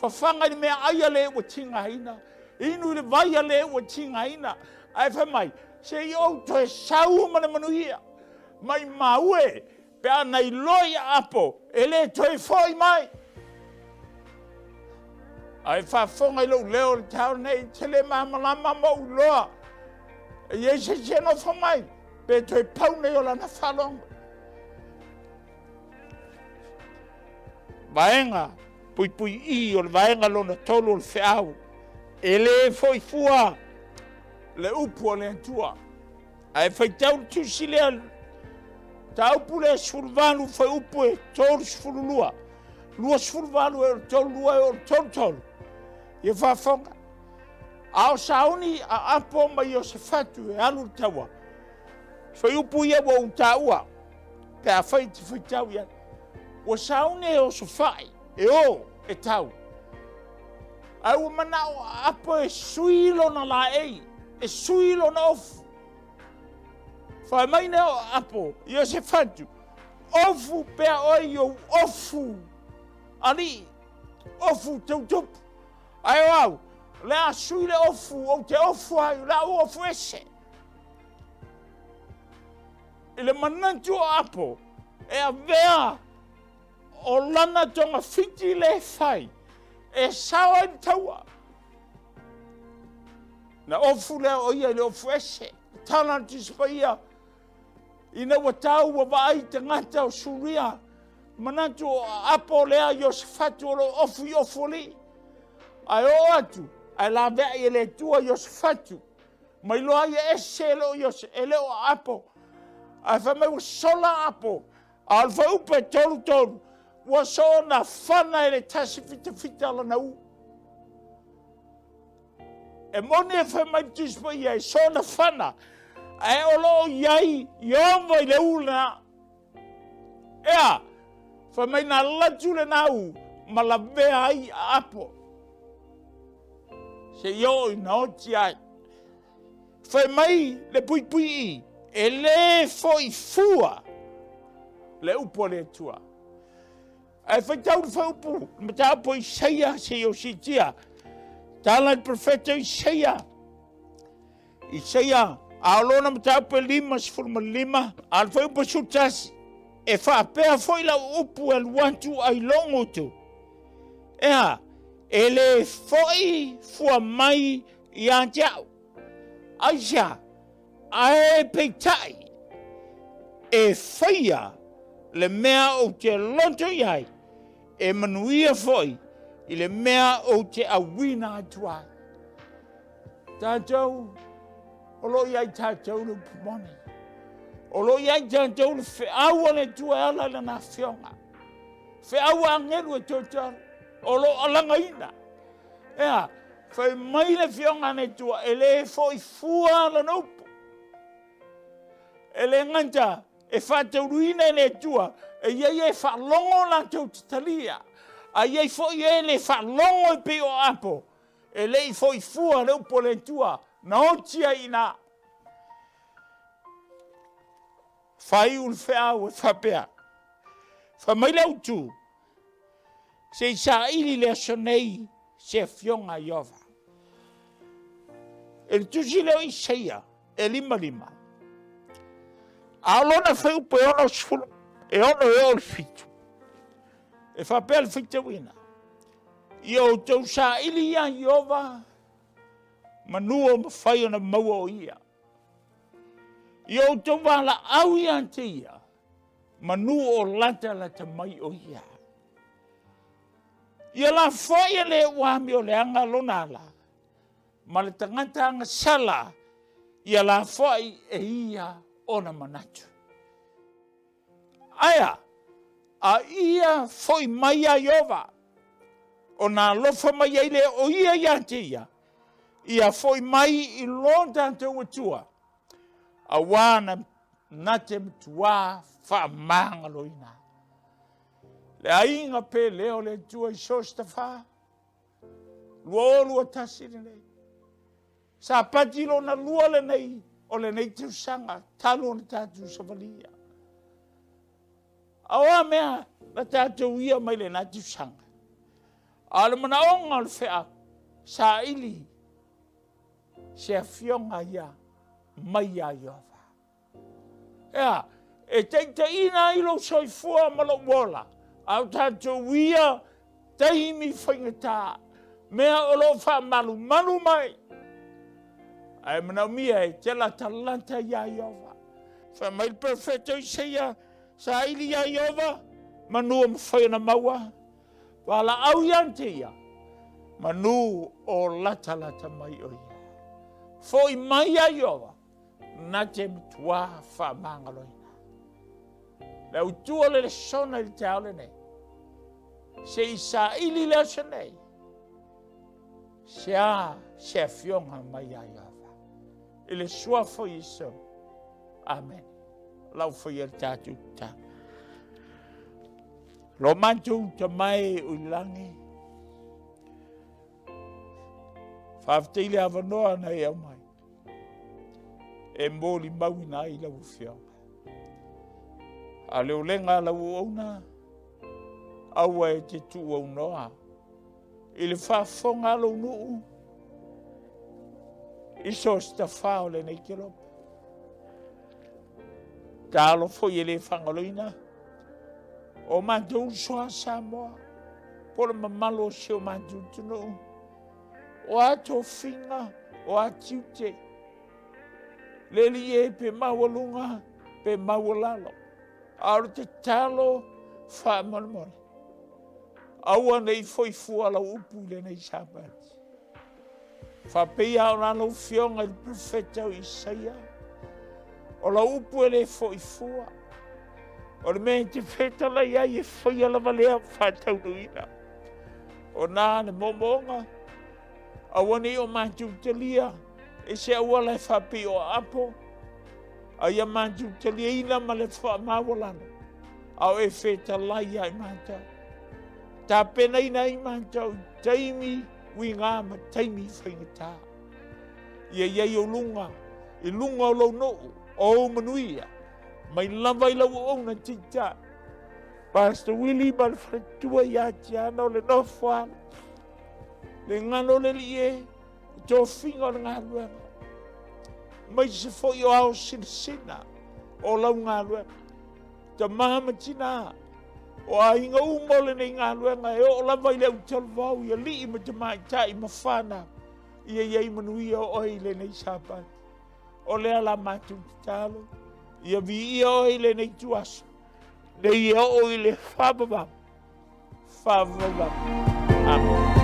Whawhanga ni mea aia le wa tingaina. Inu le vai a le wa tingaina. Ai wha mai. Se iau toi sau mana manuia. Mai maue. Pea nei loi apo. E le toi foi mai. Ai whafonga I lo leo le tau nei tele mamalama mo loa. E iei se no whamai. Pe toi pau nei o lana whalonga. Vaenga. Pui I o le vaenga lona tolu o le whiau. E le foi fua. Le upu o le antua. Ai whaitau tusi lea. Tau pule sfulvalu fai upu e tolu sfululua. Lua sfulvalu e tolu lua e tolu. Ia whafonga. Ao sauni a apo mai o se fatu e alu taua. Whai upu ia wa utaua. Pe a whai te whaitau ia. Wa sauni e o se whai. E o e tau. Au manao a apo e suilo na la ei. E suilo na ofu. Whai mai na o apo. Ia se fatu. Ofu pe a oi o ofu. Ali. Ofu tau tupu. Ai au, le a sui le ofu, o te ofu ai, le a ofu ese. I le manantu o apo, e a vea o lana tonga fiti le fai, e sawa I taua. Na ofu le o ia le ofu ese, tana tispa ia, ina watau wa vai te ngata o suria, manantu o apo lea Iosefatu o lo ofu li. Ai o atu, ai la vea I le tua Iosefatu. Mai loa I ese lo ele o apo. Ai whamai wa sola apo. Al whaupe tolu. Wa so na whana I le tasi fita ala na u. E moni e whamai tispa I so na whana. Ai o lo iai, ioma I le ula. Ea, whamai na latu le na u. Ma la vea ai apo. Se yo na oti ai. Fai mai le pui e le foi fua. Le upo le tua. Ai fai tau le fai upo. Ma ta po Isaia se yo si tia. Tala il profeta Isaia. Isaia. Aolona ma ta po 5:5. Al fai upo sutasi. E fa pea foi la upo el wantu ai longo tu. Ea. Ele foi fua mai I antiau. Aisha, ai peitai, e whaia, le mea o te lonto iai, e manuia foi, i le mea o te awina atua. Tātou, o lo iai tātou le pumone. O lo iai tātou le whiaua le tua ala le na whionga. Whiaua angeru e tōtara, o lo alanga ina. Ea, whai mai le whionga ne tua, e le foi fua la naupu. E le nganta, e whātauruina ne tua, e iei e whalongo la tau titalia. A iei foi e le whalongo e pe o apo. E lei foi fua le upo le tua, na otia ina. Whai ul whiau e whapea. Whamai le utu. Se sa ili le sonei se fionga iova. E tusi leo i seia, e lima. A lona whai upo e ono sfulu, e ono e ol fitu. E whapea le Faitauina. Io tau sa ili ia iova, manua mawhai ona maua o ia. Io tau wala au ia te ia, manua o lata mai o ia. Ia la whai le wami o le anga lonala, ma le tangata anga sala, ia la whai e ia ona manatu. Aia, a ia foi mai a iova, o nā lofa mai eile o ia te ia foi mai I lonta tau atua, a wana nate mtua wha mangaloina. Le ainga pe leo le tua I sosta wha, luolu a tasiri nei. Sapati lo na lua le nei, o le nei tau sanga, talo na tatu savalia. Awa mea, na tatu ia mai le na tau sanga. Ala mana onga le whea, sa ili, se fionga ia, mai a iova. Ea, e Taitaina ilo soifua malo wola, au tātou ia, taimi whaingata, mea olo wha malu mai. Ai mana mia e te la talanta ia iova. Wha mai perfecto I seia, sa ili ia iova, manua mwhaina maua, wala au iante ia, manu o lata mai o ia. Foi mai a iova, na te mtua wha mangaloina. Le utua le sona I te aole nei. Se I sa ili leo se nei. Se a se fionga mai a iova. I le sua foi iso. Amen. Lau foi el tatu ta. Lo mantu te mai uilangi. Faafeile avanoa na e au mai. E moli maui na I lau fionga. A leo lenga lau auna. Aua e te Tuu'u noa. I le whaafonga lau nuu. Iso stafao le nei kiropa. Talo foi ele whangaloina. O mantou soa Samoa. Polo mamalo se o mantou tunu. O ato finga, o atiute. Leli e pe mawalunga, pe mawalalo. Aro te talo whaamormore. Aua nei foi fua la upu le nei Sabbath. Whapea o nalo fionga il profeta o Isaia. O la upu ele foi fua. O le mea te feta la iai e whaia la valea Faitauina. O nā ne momonga. Awane o mantu te lia. E se aua lai whapi o apo. A ia mantu te lia ina ma le wha mawalana. Au e feta la iai manta. Tā pena ina I manta. Taimi winga ma taimi whaingata. Ia iai o lunga. I lunga o lau noo. O manuia. Mai lava I lau o na tita. Pastor Willie malfretua ia tiana o le nofoana. Le ngano le lie. Tō whinga o le ngāluenga. Mai se foi o ao sinsina. O lau ngāluenga. Ta mahama tina. O a inga umole nei ngāluenga. E o lava I leu talvau. Ia li I ma te maitai ma whana. Ia iei manuia o oile nei Sabbath. o le ala mātou te talo. Ia vi ia o ile nei tuaso. Le ia o ile whababa. Whababa. Amen.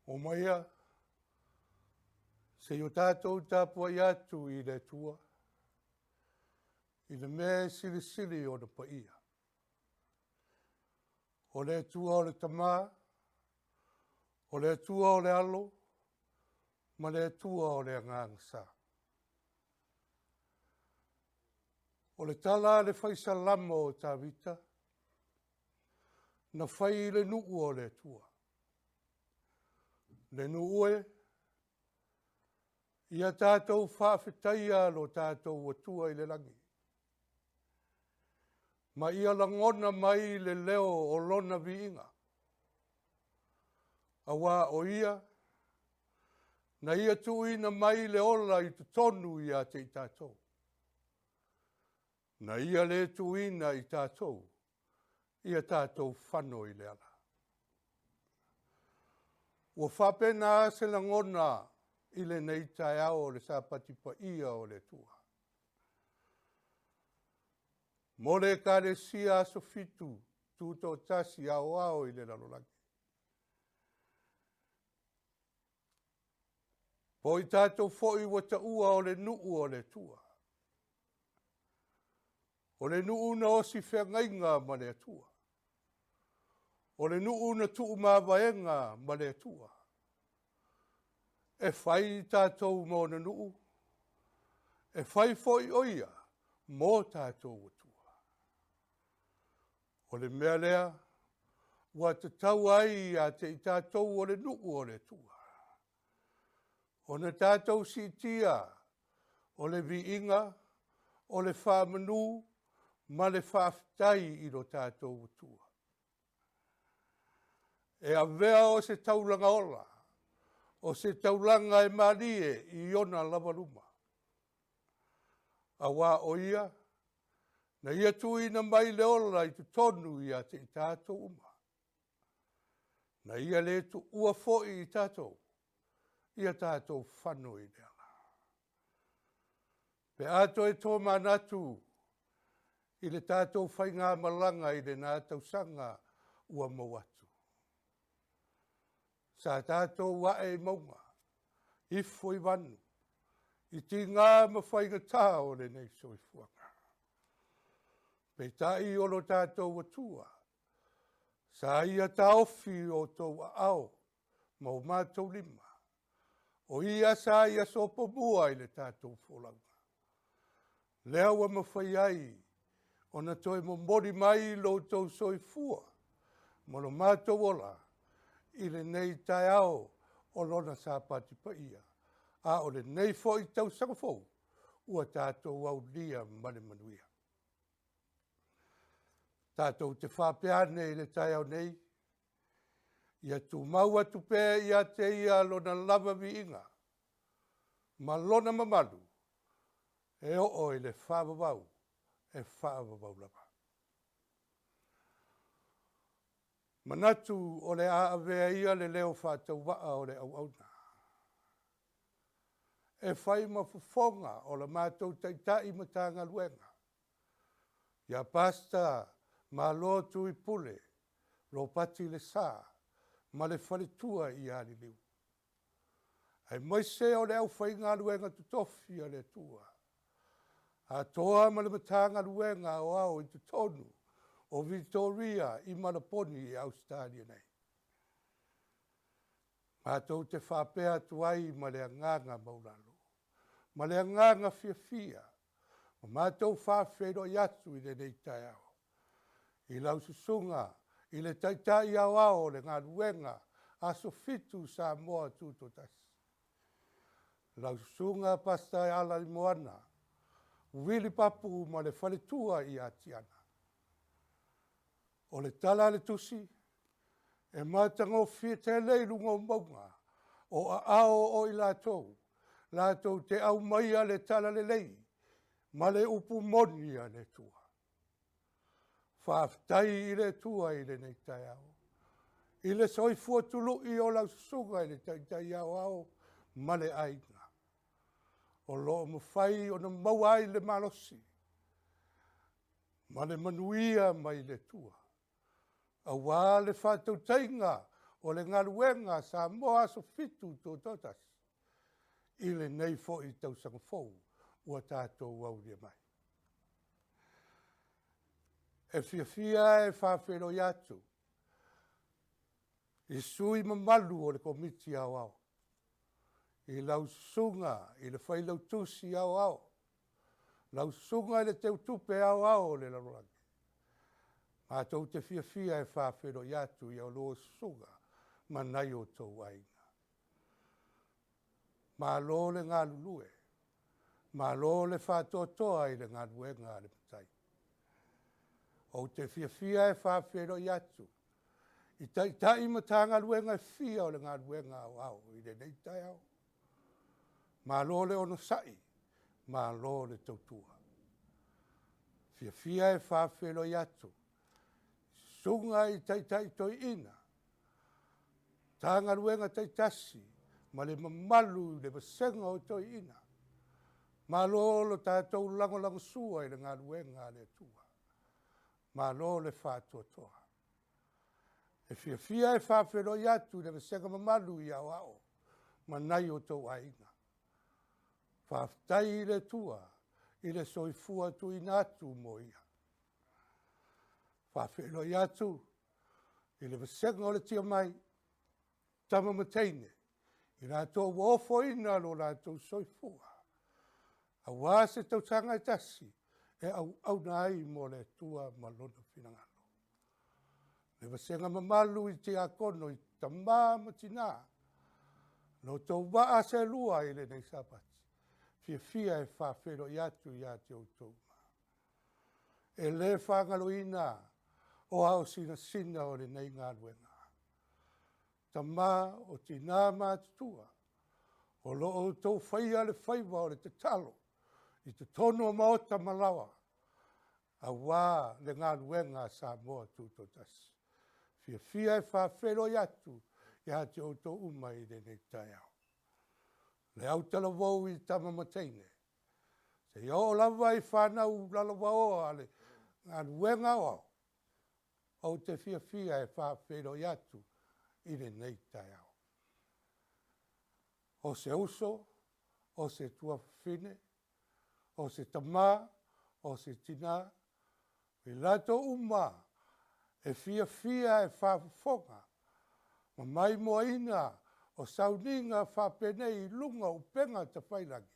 O maia, se o tātou tāpua i atu i le tua, i le mea sili o na paia. O le tua o le tamā, o le tua o le alo, ma le tua o le angangsa. O le tala le faisalama o tā vita, na fai le nuu o le tua. Le nuue, ia tātou faafetaia lo tātou atua i le langi. Ma ia langona mai le leo o lona viinga. Awa o ia, na ia tuuina mai le ola i tutonu ia te i tātou. Na ia le tuuina i tātou, ia tātou whano i le ala. Ua whapena se langona i le nei tai ao le Sapati pa ia o le tua. Mo le kare sia aso fitu, tūto tasi ao i le lalolagi. Po i tātou fo'i wata ua o le nuu o le tua. O le nuu na osi Faafeiagaiga ma le atua. O le nuu na tu'u mawaenga ma le atua. E whai tātou mo na nuu. E whai fo'i oia mo tātou atua. O le mea lea, ua te tau ai a te i tātou o le nuu o le tua. O na tātou si tia, o le viinga, o le whamanu, ma le whaftai i lo tātou atua. E a vea o se taulanga ola, o se taulanga e marie i ona lawaruma. A wā o ia, na ia tuina mai le ola i tu tonu i a te i tātou uma. Na ia le tu ua fo'i i tātou, ia tātou whanu i leala. Pe ato e tō manatu i le tātou whainga malanga i le nā tausanga ua mawatu. Sa tātou wae maunga, ifo i wanu, i ti ngā mawhainga tā o le nei soifuanga. Pe tai o lo tātou atua, sa ia ta ofi o tō ao, mau mātou lima, O ia sa ia sopo mua i le tātou wholanga. Lea wa mawhai ai, o na toi mo mori mai lo tau soifua, mo no mātou ola, i le nei tai ao o lona Sapati pa ia. A o le nei fo i tau sangafou, ua tātou au lia mane manuia. Tātou te whapeane i le tai au nei, ia tu mau atu pē ia te ia lona lava vi inga, ma lona mamalu, e o i le whaavavau, e whaavavau lava. Manatu o le aawea ia le leo whātau waa o le au auna. E whai mafufonga o le mātou Taitai Matagaluega. Ia pasta ma lo Tuu'u, Ropati Lesa, ma le Faitauina i aliliu. Ai moise o le au whainga luenga tutofi a le tua. A toa ma le Matagaluega o au i tutonu o Victoria i Malaponi i Australia nei. Mātou te whapea tuai ma le anganga mauralo. Ma le anganga fia. Ma mātou Faafeiloaiga i le nei tai ao. I lau susunga, i le Taitai au ao le ngā luenga a sofitu sa moa tūtotasi. Lau susunga pasta e ala i moana, wili papu ma le Faitauina i atiana. O le tala le tusi, e mātango fia te leilunga o maunga, o a ao o i lātou te au maia le tala le lei, ma le upu moni a le tua. Faafetai i le tua i le nei tai ao. I le soifua tulu i o lau susunga i le tai ao ao, ma le aiga. O loo mawhai o na mawai le malosi, ma le manuia mai le tua. A wā le whātau tainga o le ngaruenga sa moa so fitu tō totas. I le nei fo i tau sangafou ua tātou wauria mai. E fia e Faafeiloaiga atu. I sui mamalu o le komiti au au. I lau sunga i le whailau tusi au au. Lau sunga i le teutupe au au le larolangi. Mātou te fia e Faafeiloaiga atu i au loa sunga ma nai o Toeaina. Mā lo le ngā lulue. Mā lo le whātoatoa i le ngā luenga le patai. O te fia e Faafeiloaiga atu. I Taitai Matagaluega fia o le ngā luenga au au i le nei tai au. Mā lo le ono sai, mā lo le tautua. Fia e Faafeiloaiga atu. Sunga i Taitai Toeaina. Tagaluega taitasi, ma le mamalu le vasenga o Toeaina. Mā lo tātou lango sua i le ngā luenga le tua. Mā lo le whātoatoa. E fia e Faafeiloaiga atu le vasenga mamalu i au au, ma nai o Toeaina. Faafetai i le tua, i le soifua tuina atu mo ia. Faafeiloaiga atu, i le vasenga o le tia mai, tama mateine, i rātou wofoina lo rātou soifua. A wā se tautanga i tasi, e au nai mo le tua malona finangalo. Le vasenga mamalu i te akono i tamā matina, no tau waa se lua i le nei Sabbath. Fia e Faafeiloaiga atu i a te outou. E le whangaloina o au sina o le nei ngā luenga. Tamā o tina mātutua, o loo tau whaia le whaiwa o le te talo, i te tono maota malawa, a wā le ngā luenga sa moa tūtotasi. Fia e Faafeiloaiga atu i a te outou uma i le nei tai au. Le au talavou i tama mateine. Se iau lava i whanau lalawa oa le ngā luenga o. Au te fia e Faafeiloaiga atu i le nei tai au. O se uso, o se tuafine, o se tamā, o se tina, i lato uma e fia e whaafonga, ma mai moaina o sauninga whapenei lunga upenga te whairangi.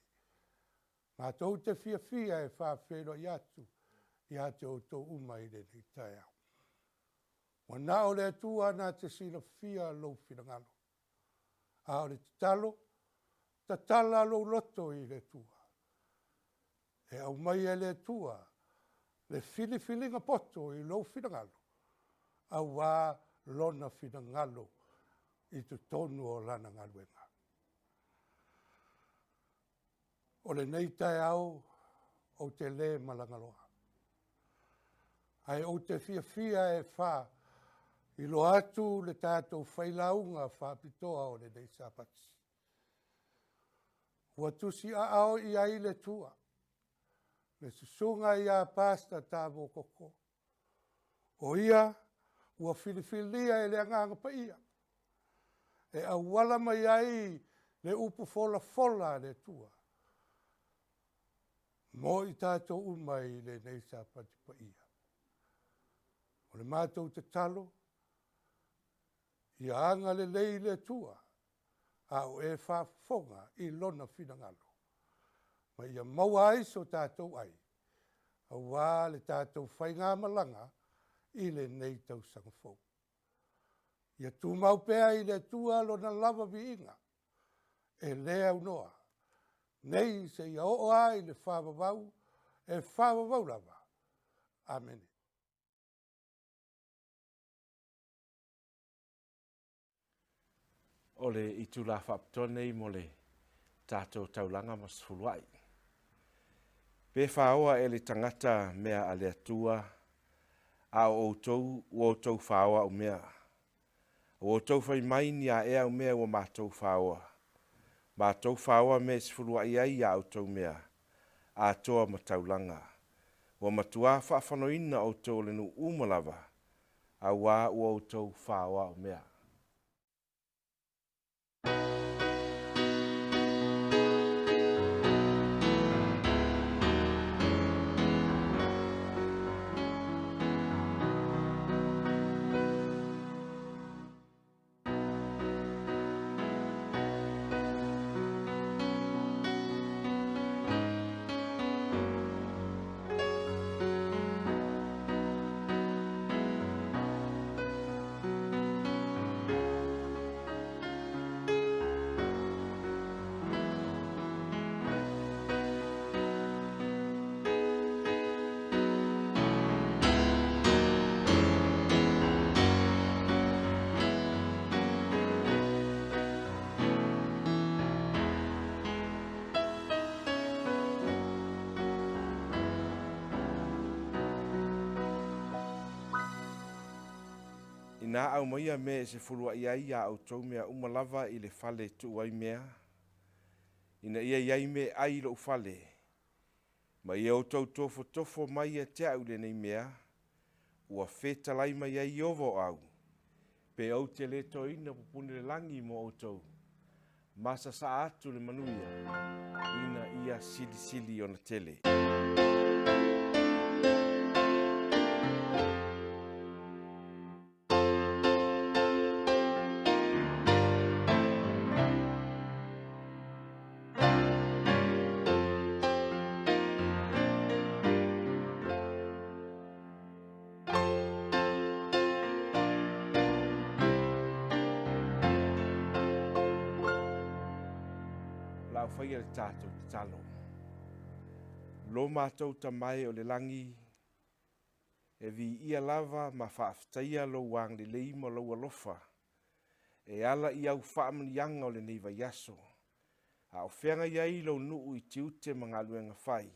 Ngā tau te fia e Faafeiloi atu i ate o tō umai le ni tai au. Wa nā o le atua nā te sila fia lo whirangalo. A o le talo, ta tala lo loto i le tua. E au mai e le tua, le whiriwhiringa poto i lo whirangalo. Au wā lona whirangalo i tu tonu o lana ngaluenga. O le nei tai au, o te le malangaloa. Ai o te fia e wha, i lo atu le tātou Failauga Faapitoa o le nei Sapati. Ua tusi a ao i ai le tua, le susunga i a pasta tāvo koko. O ia, ua whiriwhiria e le anganga pa ia. E au wala mai ai le upu fola le tua. Mo i tātou umai le nei Sapati pa ia. O le mātou te talo, i anga le lei le tua, au e whafonga i lona whirangalo. Ma ia maua ai so tātou ai, au wā le tātou whainga malanga i le nei tau sangafou. Ia tū mau pēa i le tua lona lava vi inga, e lea unoa. Nei se ia o ai le whawawau, e whawawau lava. Amen. O le i tū la Faapitoa nei mo le tātou taulanga ma Sefuluai. Pe whaoa e le tangata mea a le atua a o outou whaoa o mea. O outou whai mai ni a ea o mea o mātou whaoa. Mātou whaoa me Sefuluai ai a outou mea a toa ma taulanga. O matua whaafanoina outou le nu umalava a wā o outou whaoa o mea. Nā au maia me Sefuluai ai a outou mea umalava i le fale Tuu'u mea. Ina ia iai me ai lo fale. Ma ia outou tofo mai e te au le nei mea. Ua whetalai mai ai ovo au. Pe au te le Toeaina pupune le langi mo outou. Masa sa atu le manuia. Ina ia sili o na tele. Whai le tātou te talo. Lo mātou ta mai o le langi, e vi ia lava ma whaaftaia lo wang le leima lo alofa, e ala i au whaamanianga o le neiva yaso, a o whenga iai lo nuu i tiute mga luenga whai,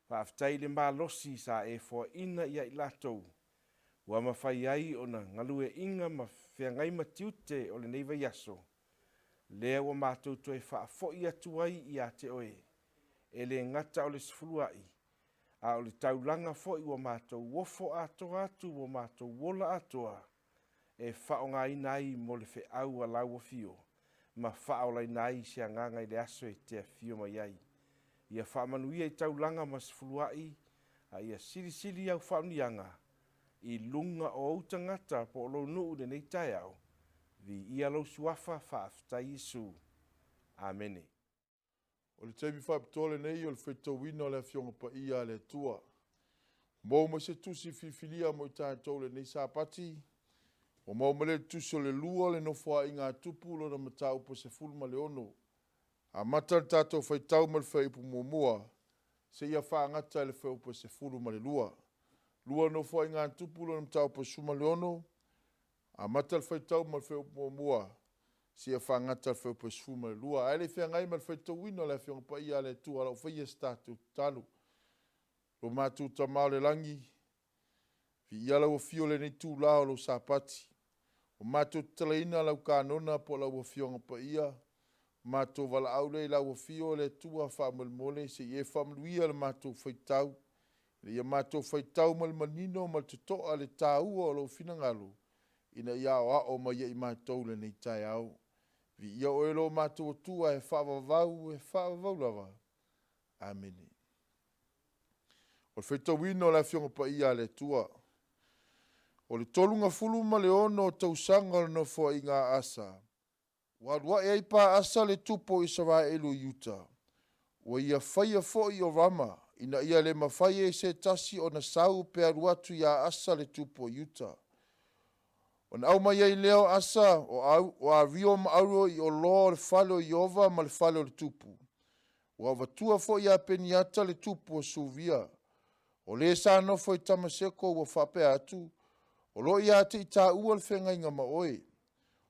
whaaftai le mā losi sa e fua ina ia i latou, wa ma whai ai o na ngalue inga ma whengai ma tiute o le neiva yaso, lea wa mātou toi whaafoi atu ai i a te oe. E le ngata o le Sefuluai. A o le taulanga foi wa mātou wofo atoa atu wa mātou wola atoa. E whaonga i nai mo le whe au a lau fio. Ma whaola i nai se anganga i le aso e te fio mai ai. Ia whaamanuia i taulanga ma Sefuluai. A ia siri au whaunianga. I lunga o outangata po lo nuu de nei tai au. Vi ia lau suafa faafetai Iesu. Amene. O le taimi Faapitoa nei o le Faitauina o le Afioga paia le Atua. Mo ma se tusi fifilia mo i tātou le nei Sapati. O mo ma le tusi o le lua le nofoa i ngā tupu lo na matau po Sefulu ma le ono. A mata le tātou Faitau ma le whaipu mua. Se ia whaangata le whaipu Sefulu ma le lua. Lua nofoa i ngā tupu lo na matau po Suma le ono. A mata le Faitau ma le whaipu mua. Se ia whaangata le whaipu Sefulu ma le lua. Aile whiangai ma le Faitauina le Afioga paia le Atua. Lau whaia statu talu. Lo mātou tamau le langi. Vi ia lau fio le nei tū lao lo Sapati. O mātou Taitai lau kānona po lau Afioga paia. Mātou wala aule lau fio le tua whaamolmole se ie whaamluia le mātou whaitau. Le ia mātou whaitau mal manino mal tutoa le tāua o lau finangalo. Ina ia o ma ia i mātou le nei tai au. Vi ia oelo mātou tua e whaavavau lava. Amene. O le Faitauina o le Afioga paia le tua. O le tolunga fulu ma le ono o tausanga no fo i ngā asa. Wadwa e ai pa asa le tupo Israelu yuta. Wa ia whaia fo i o rama. Ina ia le mawhaia e se tasi o na sau pe aruatu ia asa le tupo yuta. O na au mai ai leo asa o a rio mauro i o lo le falo i ova ma le falo le tupu. Wa vatua fo ia peniata le tupo o suvia. O Lesa no foi tamaseko ua whape atu. O lo ia te i tā ua le whenga inga maoe.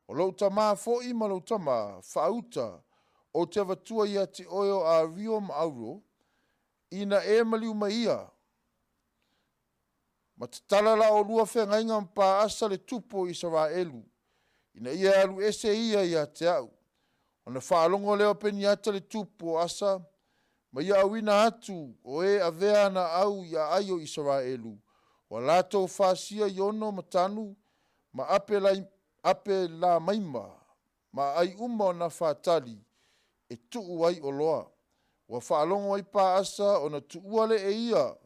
O lo tama fo i ma lo tama whauta. O te vatua ia te oio a rio mauro. Ina e maliu maia. Ma te talala o lua whenga inga mpa asa le tupo Israelu. Ina ia alu ese ia te au. O na whaalongo leo peniata le tupo asa. Ma ia awina atu o e avea na au ia aio Israelu. Wa lato whasia iono matanu ma ape la maima. Ma ai uma o na whatali e Tuu'u ai o loa. Wa whaalongo ai pa asa o na tuuale e ia.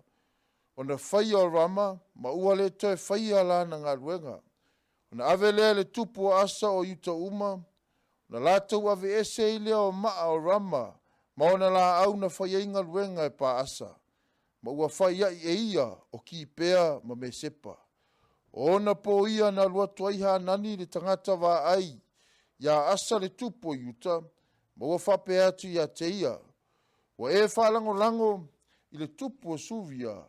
O na whaia o rama ma uale toe whaia la na ngā ruenga. O na ave lea le tupu asa o yuta uma. Na lato ave ese i lea o maa o rama. Ma ona la au na whaia inga ruenga e pa asa. Ma ua whaia i e ia o ki pea ma me sepa. O na po ia na lua tuaiha nani le tangata wa ai. Ia asa le tupo yuta. Ma ua whape atu ia te ia. Wa e whalango lango i le tupu o suvia.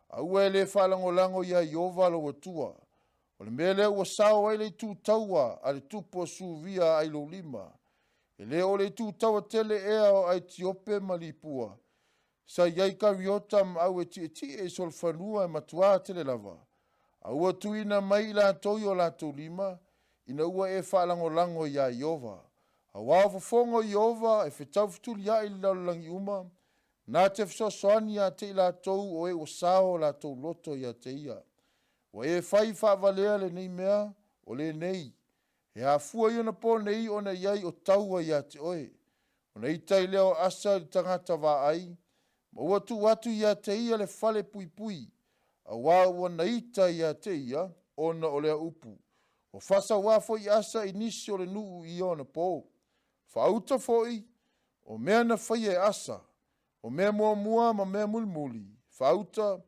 A ua e le whalango lango ia i ovalo wa tua. O le mele ua sao ai le tu taua a le tupu o suvia ai lo lima. E le o le tu tawa tele ea o Etiope malipua. Sa iai kariota ma au e e sol whanua e matua tele lava. A ua tuina mai la toi o la Taulima. Ina ua e whalango lango ia Iova. A wao fofongo Iova e whetau futuli ia i laulangi uma. Nā te whasoani a te la tou o e o sao la tou loto ia te ia. O e whai whavalea le nei mea o le nei. E a fua iona po nei o na iai o taua ia te oe. O na itai leo asa i tangata wa ai. Ma ua tu watu ia te ia le fale pui pui. A wā na ita ia te ia o na o lea upu. O fasa wafo i asa i nisi o le nuu i ona po. Whauta foi o mea na whaia e asa. O mea mua ma mea mulimuli. Whauta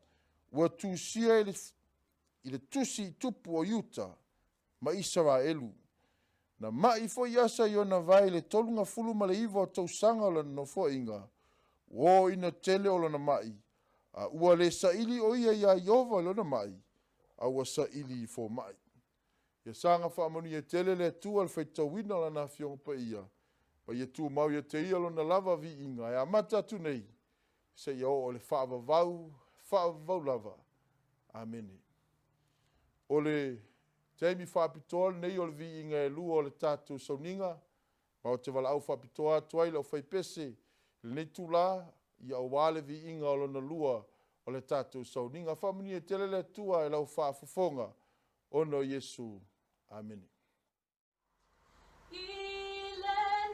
ua tūsia i le tusi tupu o Yuta ma Israelu. Na mai fo i asa i ona vai le tolunga fulu ma le iwa o tausanga o lana no fo inga. O ina tele o lana mai. A ua le saili o ia ia Iova lana mai. A ua saili i fo mai. Ia sanga whaamanu ia tele le tua le Faitauina lana Afioga paia. Pa ia tu mau ia te ia lona lava vi inga. E amata tu nei. Se ia o le whaavavau lava. Amene. O le teimi Faapitoa nei o le vi inga e lua o le tātou sauninga. Ma o te wala au Faapitoa tuai lau fai Pese. Le nei tu la ia o wale vi inga o lona lua o le tātou sauninga. Whamuni e tele le tua e lau whaafafonga. Ono Yesu. Amene.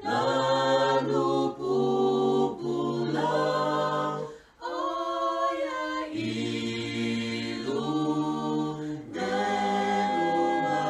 Nanu pupula oia ilu deruma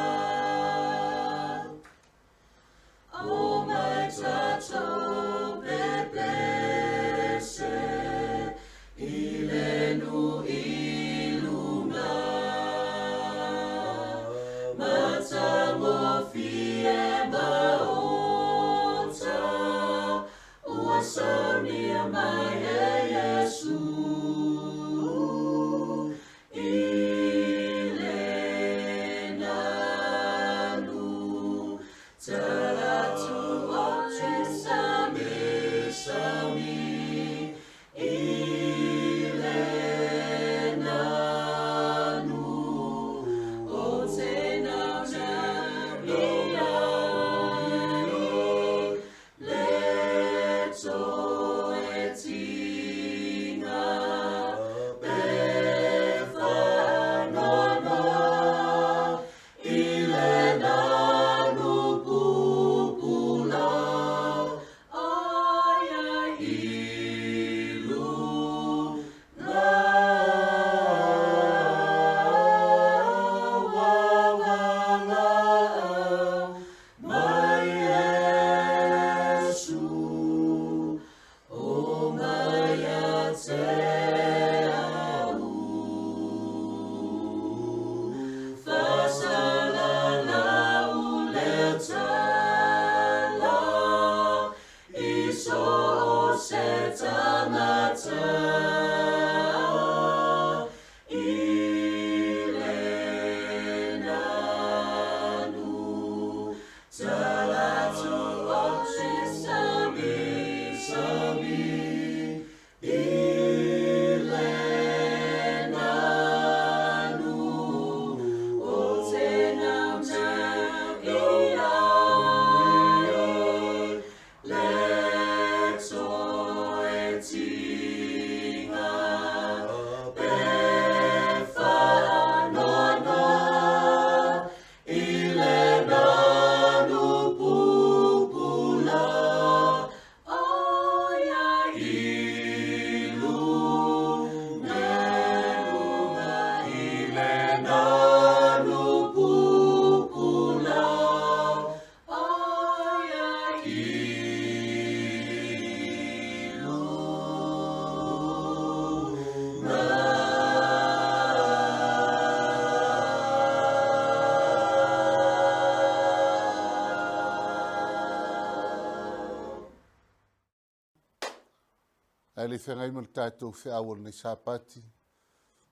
Ai le whengai mo le tātou whiawa nei Sapati.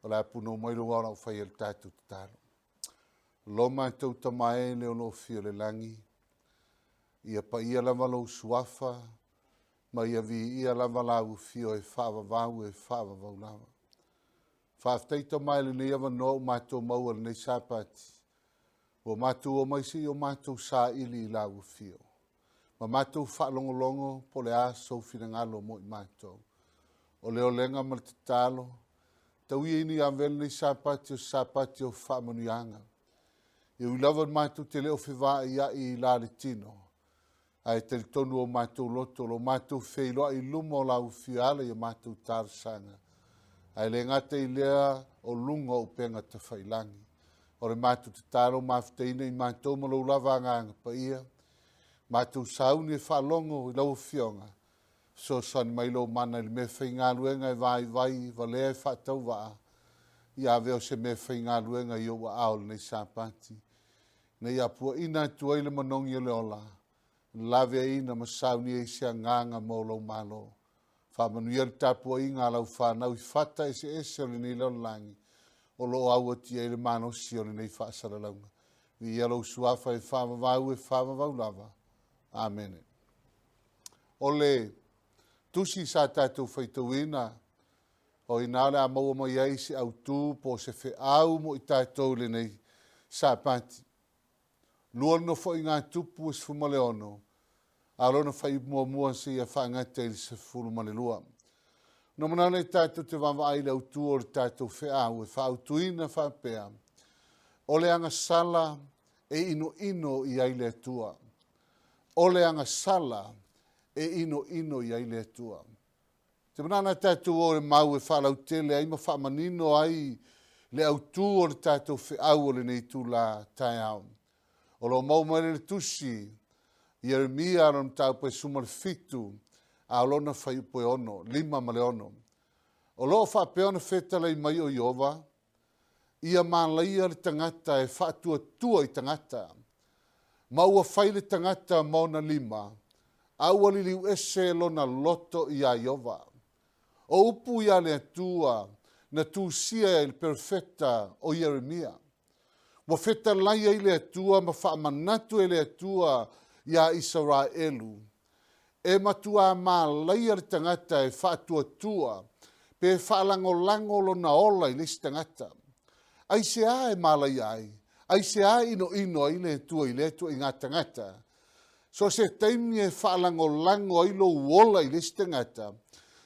O la puno mai lo wala o whai le tātou tatalo. Lo mātou tamae le ono fio le langi. Ia pa ia lava lo suafa. Ma ia vi ia lava lau fio e whaavavau e whaavavau lava. Whaafteita mai le nei awa no mātou maua le nei Sapati. O mātou o maisi o mātou sa ili lau fio. Ma mātou whaalongolongo po le aso finangalo mo i mātou. O leo lenga ma te talo. Tau ini a vele nei Sapati o whaamanuianga. I ulawa mātou te leo whiwa i la le tino. Ai te tonu o mātou loto, lo mātou Failesona i lumo lau fiala i mātou tarsanga. Ai le ngata i lea o lunga o penga te whailangi. O le mātou te taro mawhtaina i mātou malo lava nganga pa ia. Mātou sauni e whalongo i lau fionga. So san mai lo mana i me whainga luenga e vai, valea e whatau waa. Ia veo se me whainga luenga i owa aol nei Sapati. Nei apua ina tuai le manongi o le ola. Lave ina masauni e sia nganga mo lo malo. Whamanuia le tapua inga lau whanau i Fata ese o le nei langi. O lo aua tia i le mano si o le nei whaasaralaunga. Vi ia lau suafa e whamavau lava. Amen. O le tusi sa tātou Faitauina. O ina le a maua mai eisi au tū po se fe au mo i tātou le nei Sapati. Lua no fo inga tupu es fumale ono. Alona fai mua se ia whaangata i se fulu male lua. No manana i tātou te wawa aile au tū o le tātou fe au e Faitauina whapea. O le anga sala e ino i aile atua. O le anga sala e ino i aile atua. Te manana tātou o le mau e whalau tele ai ma whamanino ai le au tū o le tātou fe au o le nei tū la tai au. O lo mau mai le tusi, Ieremia aron tau pe sumar fitu, a olona whai upo ono, 5 male ono. O lo wha peona whetala i mai o Iova, ia mālaia le tangata e whaatua tua i tangata. Maua whai le tangata mauna 5, aua li liu ese lona loto i a Iova. O upu ia le atua, na tūsia il perfecta o Ieremia. Wa feta laia i le atua ma whaamanatu e le atua ia Israelu. E matua ma laia le tangata e whaatua tua pe whaalango lo na ola i lesi tangata. Ai se a e malaia ai. Ai se a ino i le atua i le atua i ngā tangata. So se taimi e whaalango i lo uola i lesi tangata.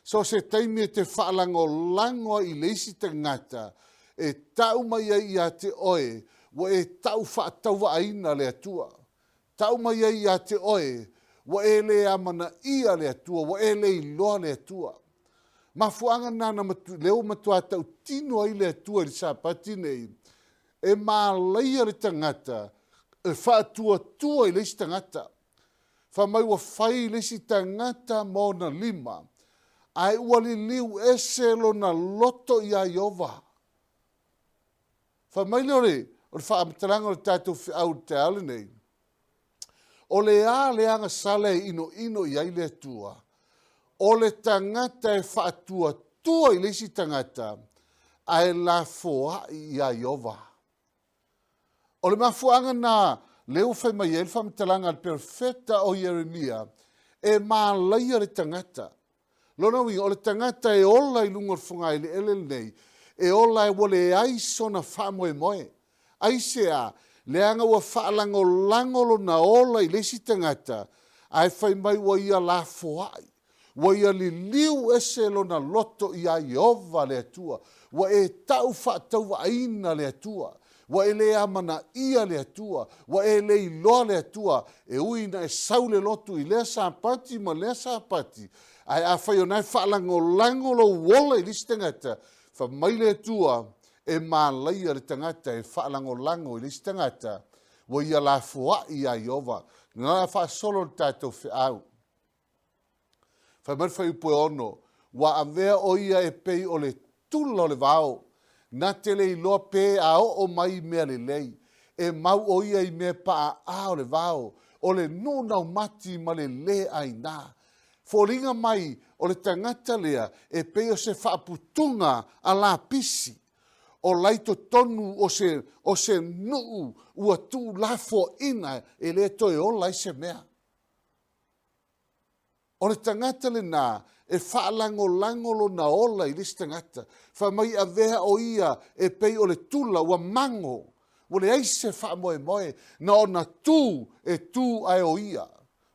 So se taimi e te whaalango i lesi tangata. E tau mai i a te oe. Wa e tau whaatau aina le atua. Tau mai ai a te oe, wa e le amana ia le atua, wa e le iloa le atua. Ma fuanga nana leo matua tau tino ai le atua li Sapati nei, e ma leia le tangata, e whaatua tua i lesi tangata. Wha mai wa whai lesi tangata mo na 5, ai wali liu ese lo na loto i a Iova. Wha mai lore, o le whaamatanga o le tātou au te ale nei. O le anga sale ino i aile atua. O le tangata e whaatua tua i lesi tangata, a e la foa i a Iova. O le mafuanga na leo whai mai e le whaamatanga al perfecta o Ieremia, e maa laia le tangata. Lona winga, o le tangata e ola i lunga whunga i le ele nei, e ola e wale aiso na whaamoe moe. Aisea, leanga ua whaalango lo na ola i lesi tangata, ai whai mai wa ia la foai. Wa ia li liu ese lo na loto i a Iova le atua. Wa e tau whaatau aina le atua. Wa e le amana ia le atua. Wa e le iloa le atua. E uina e saule lotu i lea Sapati ma lea Sapati. Ai a whai o nai whaalango lo wola i lesi tangata. Wha mai le atua. E mālaia le tangata e whaalango i lesi tangata, wa ia la fua i a Iova. Ngā whaasolo le tātou whiau. Whamar whai upoe ono, wa avea o ia e pei o le tula o le vao, na te le iloa pe a o mai mea le lei, e mau o ia i mea pa a o le vao, o le nuna o mati ma le le ai nā. Fōringa mai o le tangata lea e peo se whaaputunga a la pisi. O laito tonu o se nuu ua tu lafo ina e le toe o lai se mea. O le tangata le nā e whaalango lo na ola i lisi tangata. Whamai a vea o ia e pei o le tula ua mango. O le aise whaamoe moe na o na tū e tū ai o ia.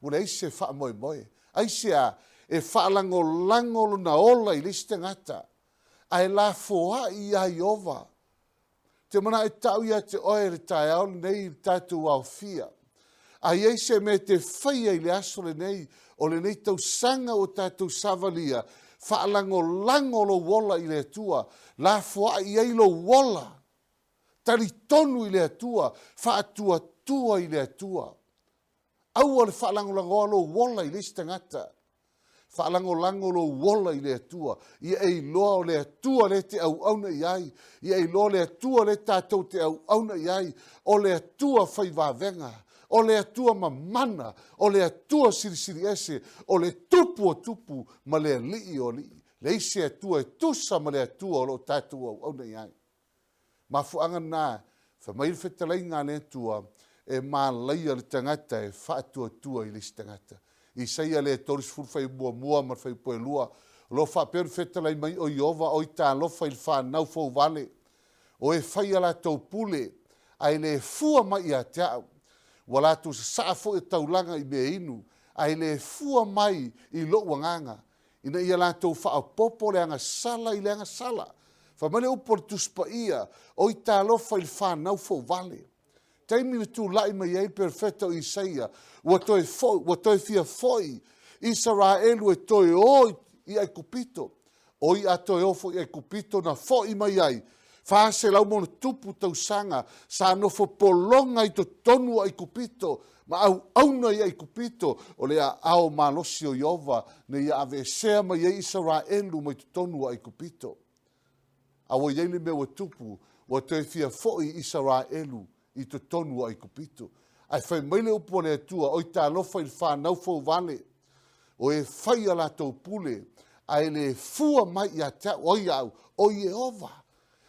O le aise whaamoe moe. Aise a e whaalango lo na ola i lisi tangata. Ai la foa i a Iova. Te mana e tau ia te oe le tae au nei tātou au fia. Ai eise me te whaia i le aso le nei o le nei tau sanga o tātou savalia. Whaalango lo wola i le atua. La foa i ei lo wola. Tari tonu i le atua. Whaatua tua i le atua. Aua le whaalango lo wola i le stangata. Whaalango lo wola i le atua. Ia ei loa o le atua le te au auna iai. Ia ei loa le atua le tātou te au auna iai. O le atua whai wāwenga. O le atua mamana. O le atua sirisiri ese. O le tupu o tupu ma le lii o lii. Le ise atua e tusa ma le atua o lo tātou au auna iai. Ma fuanga nā. Whamairi whetalai ngā le atua. E mā laia le tangata e whaatua tua i le tangata. I saia le toris furfai mua ma fai poe lua. Lo fa per fetalai mai o Iova o i tā lofa il fa nau fau vale. O e fai ala tau pule. Ai le fua mai i a teau. Wala tu saafo e taulanga i me inu. Ai le fua mai i lo wanganga. Ina ia la tau fa popo le anga sala i le anga sala. Fa male upor tuspa ia. O i tā lofa il fa nau fau vale. Taimina tu lai mai ei perfetto i saia. Ua toe fia foi. Israelu e toe o i ai kupito. O i a toe ofo i ai kupito na foi mai ai. Fase lau mono tupu tau sanga. Sa nofo polonga i to tonu ai kupito. Ma au auna i ai kupito. O lea ao malosi o Iova. Ne ia ave sea mai ei Israelu mai to tonu ai kupito. Awa iele me wa tupu. Ua toe fia foi Israelu. I to tonu ai kupito. Ai whai maile upo le atua, o i tā lofa i whanau fau vale. O e whai ala tau pule, ai le fua mai i a te oi au, o i e ova.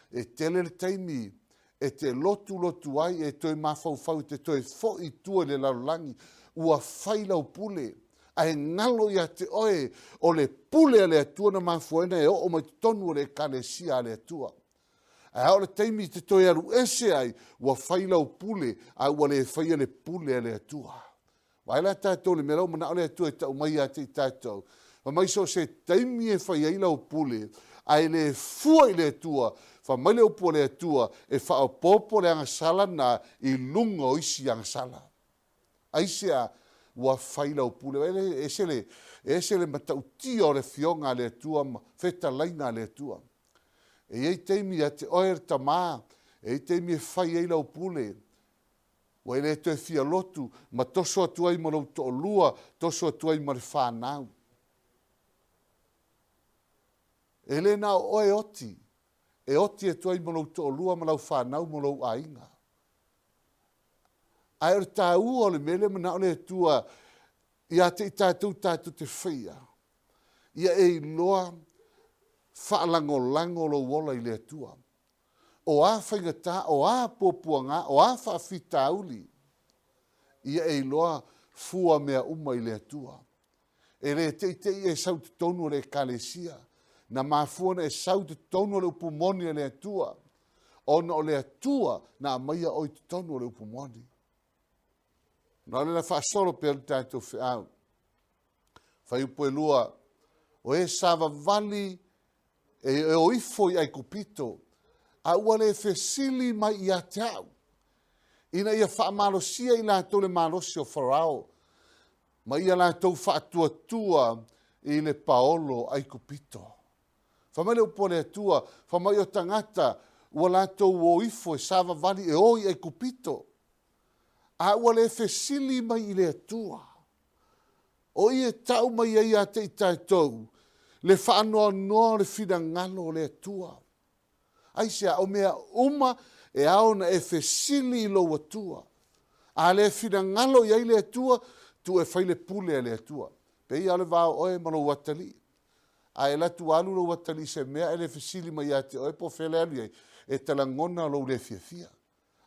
E tele le taimi, e te lotu ai, e toi mawhau fau, te toi fo i tua le laulangi, ua whai lau pule. Ai ngalo i a te oe, o le pule le atua na mafuena e o mai tonu le kalesia le atua. Ai au le taimi te toi aru ese ai, ua whailau pule, ai ua le whaia le pule le atua. Wai la tātou le merau mana o le atua e tau mai a te tātou. Ma mai so se taimi e whaia ilau pule, ai le fua i le atua, wha mai le upo le atua, e whao popo le anga sala na i lunga o isi anga sala. Aisea, ua whailau pule. Ese le matautia o le fionga le atua, feta laina le atua. E ei teimi a te oer tamā, e ei teimi e whai ei lau pule. Wa ele te fia lotu, ma toso atuai ma lau to lua, toso atuai ma le whanau. Ele na oe oti, e oti atuai ma lau to lua, ma lau whanau, ma lau ainga. Ai o tā ua o le mele, ma na o le tua, ia te i tātou te whia. Ia e loa, whaalango lo wola i le atua. O a whaingata, o a pōpuanga, o a whaafitauli. Ia e loa fua mea uma i le atua. E le te e sau te tonu le kalesia. Na mafuana e sau te tonu le upumoni le atua. O na o le atua na maia o te tonu le upumoni. Na le la whaasoro pe al tātou whiau. Whai upo e lua, o e sava vali e o ifo i ai kupito, a ua le fesili mai i a teau. Ina ia whaamalosia i lātou le malosi o Farao, ma ia lātou whaatua i le paolo ai kupito. Whamai le upo le atua, whamai o tangata, ua lātou o ifo e sava vali e oi ai kupito. A ua le fesili mai i le atua. O ia tau mai ai a te i tātou, le whaanoa noa le whina ngalo le atua. Aisea, o mea uma e aona e fesili i lo atua. A le whina ngalo i ai le atua, tu e whaile pule le atua. Pe ia le vāo oe malo watali. a e latu alu lo watali se mea ele fesili mai ate oe po fele alu ei, e talangona lo le fia.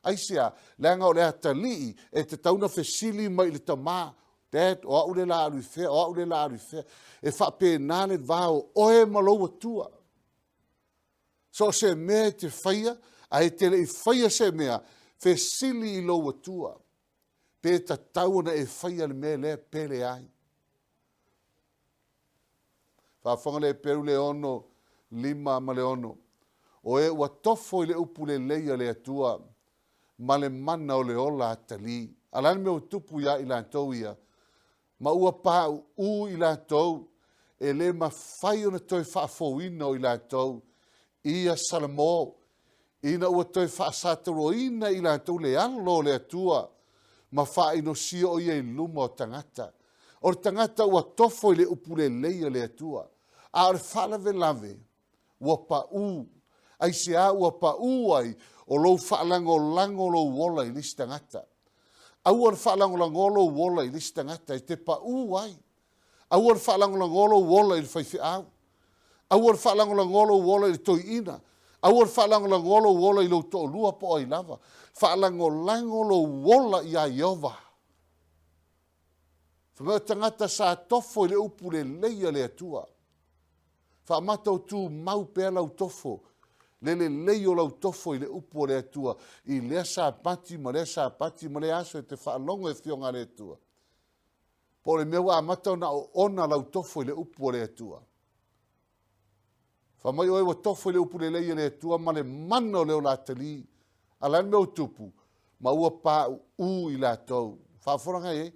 Aisia, leanga o le atali e te tauna fesili mai le tamā, Dad, o au le la alu fea, o au le la alu fea, e wha pēnā le vāo oe malau atua. So se mea te whaia, a e te le i whaia se mea, fesili i lo atua. Pē ta tauna e whaia le mea le pele ai. Whawhanga le peru le ono, 5 ma le ono. O e ua tofo i le upu le leia le atua, ma le mana o le ola atali. Alani me o tupu ia i lantou ia. Ma ua pā u i lantou, e le ma whai o na toi whaafouina o i lantou, ia salamo. Ina ua toi whaasataroina i lantou le alo le atua, ma whaino sia o ia i luma o tangata. O tangata ua tofo i le upu le leia le atua. A ore whalave lave, ua pa u. Ai se a ua pa u ai, o lou whaalango lango lo wola i lisi tangata. Au ore whaalango lango lo wola i lisi tangata, i te pa u ai. Au ore whaalango lango lo wola i le whaifi au. Au ore whaalango lango lo wola i le Toeaina. Au ore whaalango lango lo wola i lo to'olua po ai lava. Whaalango lango lo wola i a Iova. Whamau tangata sa tofo i le upu le leia le atua. Whaamata o tū mau pēr lau tofo. Le leio lau tofo i le upu o le atua. I lea Sapati ma lea Sapati ma lea aso e te whaalongo e whionga le atua. Po le mewa amata na o ona lau tofo i le upu o le atua. Whamai oe wa tofo i le upu le leia le atua ma le mana o leo la tali. Alani meo tupu. Ma ua pā u i la tau. Whaaforanga e.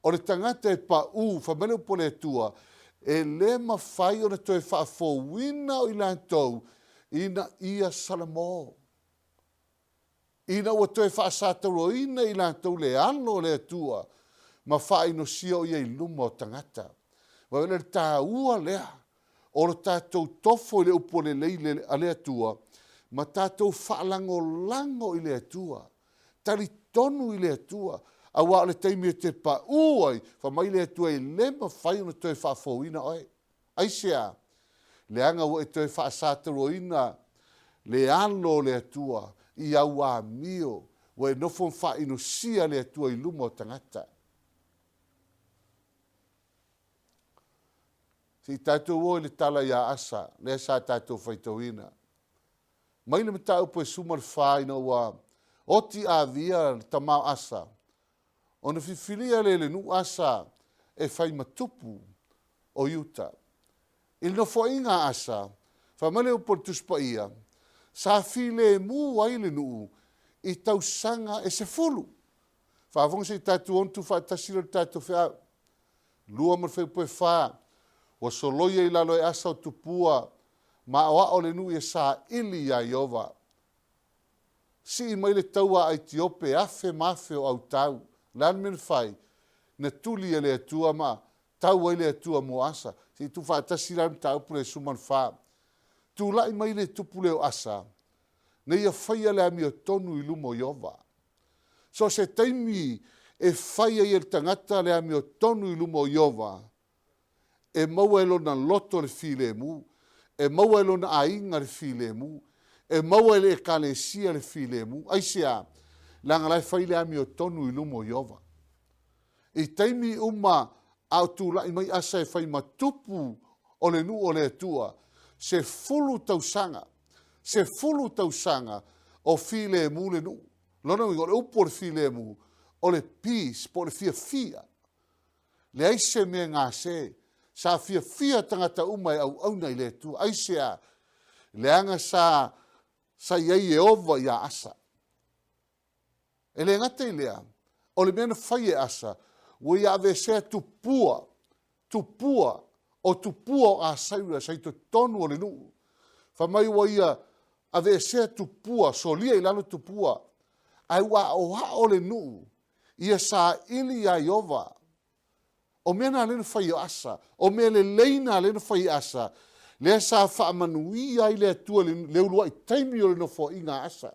O le tangata e pa u. Whamai upu le atua. E le ma whai o na toi whaafowina o i la tau. Ina ia salamo. Ina ua toi whaasataroina i la tau le alo le atua. Ma whai no sia o ia i luma o tangata. Wa le tā ua lea. O le tātou tofo i le upo le leile a le atua. Ma tātou whaalango lango i le atua. Tari tonu i le atua. A wā le teimi e te pa uai. Wha mai le atua i lema whai ona toi whaafowina oi. Aisea. Le anga ua e toi whaasataroina. Le alo le atua. I au a mio. Wa e nofo wha ino sia le atua i luma o tangata. Si tātou o le tala ia asa. Le sa tātou Faitauina. Mai le mta upo e sumar whaina ua. Oti a via tamau asa. Ona fifilia le nu asa e whai matupu o yuta. Il no fo inga asa, whamale upo tuspa ia, sa file mu ai le nu i tau sanga e se fulu. Whaavong se tatu ontu whaatasira tatu whea, lua mar whai upo e wha, wa soloia i lalo e asa o tupua, ma awa o le nu e sa ili a Iova. Si i mai le taua a Etiope afe mafe o au tau, lan men fai, na tuli e le atua ma, tau ai le atua mo asa. Si tu whaatasi ram tau pule suman wha. Tu lai mai le tupule o asa. Na ia whaia le ami o tonu i lumo Iova. So se taimi e whaia i el tangata le ami o tonu i lumo Iova. E maua elo na loto le file mu. E maua elo na ainga le file mu. E maua ele e kalesia le file mu. Aisea. Langa lai whai le ami o tonu i lumo Iova. I taimi uma au tu lai mai asa e whai matupu o le nu o le atua. Se fulu tausanga. Se fulu tausanga o file mu le nu. Lona mi le upo le file mu. O le peace, po le fia. Le aise mea ngā se. Sa fia tangata umai au auna i le atua. Aisea. Le anga sa iai e ova ia asa. E le ngata i lea, o le mena whai e asa, ua ia ave sea tupua o a saura, sa i to tonu o le nuu. Whamai ua ia ave sea tupua, so lia i lalo tupua, ai ua o le nuu, ia sa ili a Iova. O mena lena whai o asa, o mea le leina lena whai asa, lea sa whaamanuia i le atua le ulua i taimi o le nofo i ngā asa.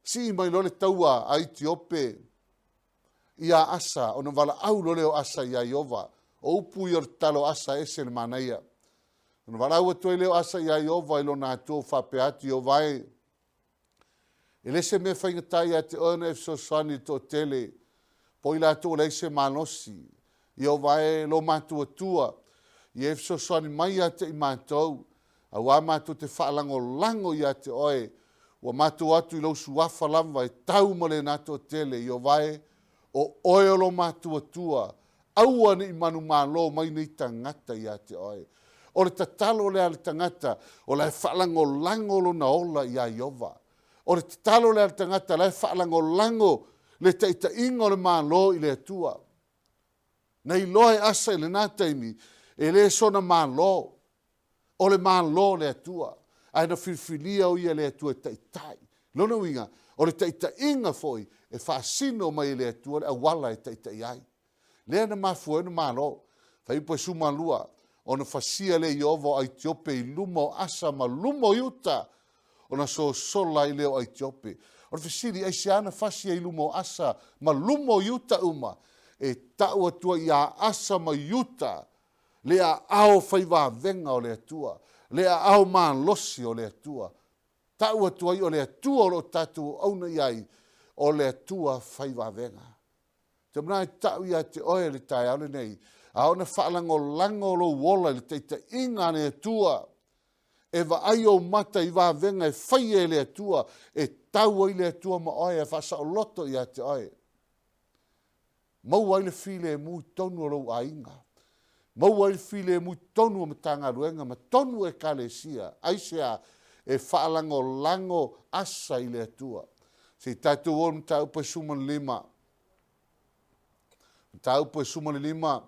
Si mai lole taua a Etiope ia asa, o na wala au lole o asa ia Iova, o upu i o talo asa ese le manaia. Ona walau atu leo asa ia i ova ilo na atua whapeati o vai. E lese me whaingatai a te ona e fsosani to tele, po ila atu leise manosi, i o vai lo matua tua, i e fsosani mai a te i mātou, a wā mātou te whaalango lango i a te oe, wa mātou atu i lau suafa lamba e tau mole na to tele, i o vai o oe lo matua tua, aua ni manu malo mai ni tangata i a te oe. O le tatalo le ale tangata, o le whaalango lango lo na ola i a Iova. O le tatalo le ale tangata, le whaalango lango le taita ingo le malo i le atua. Nei loe asa i le nataimi, e le sona malo, o le malo le atua. Ai na filfilia o ia le atua taitai. Lona winga, o le taita inga foi, e whaasino mai le atua, le awala e taita iai. Lea na mafua na malo, whaipo e sumalua, ona fasia le Iova o Aitiope i lumo asa ma lumo iuta, ona so sola i leo Aitiope. Ona fasiri ai se ana fasia i lumo asa ma lumo iuta uma, e tau atua i a asa ma iuta, lea ao whaiva venga o le atua, lea ao maa losi o le atua. Tau atua i o le atua o lo tatu auna iai, o le atua whaiva venga. Te mna i tau i a te oe le tai aule nei, a ona whaalango lango lo wola le teita inga le atua, e wa ai o mata i wa venga e whai e le atua, e tau ai le atua ma oe, e whasa o loto i a te oe. Mau ai le file e mui tonu o lo a inga. Mau ai le file e mui tonu o Matagaluega, ma tonu e kalesia, aisea e whaalango lango asa i le atua. Se tatu o mtau pa suman lima, mtau pa suman lima,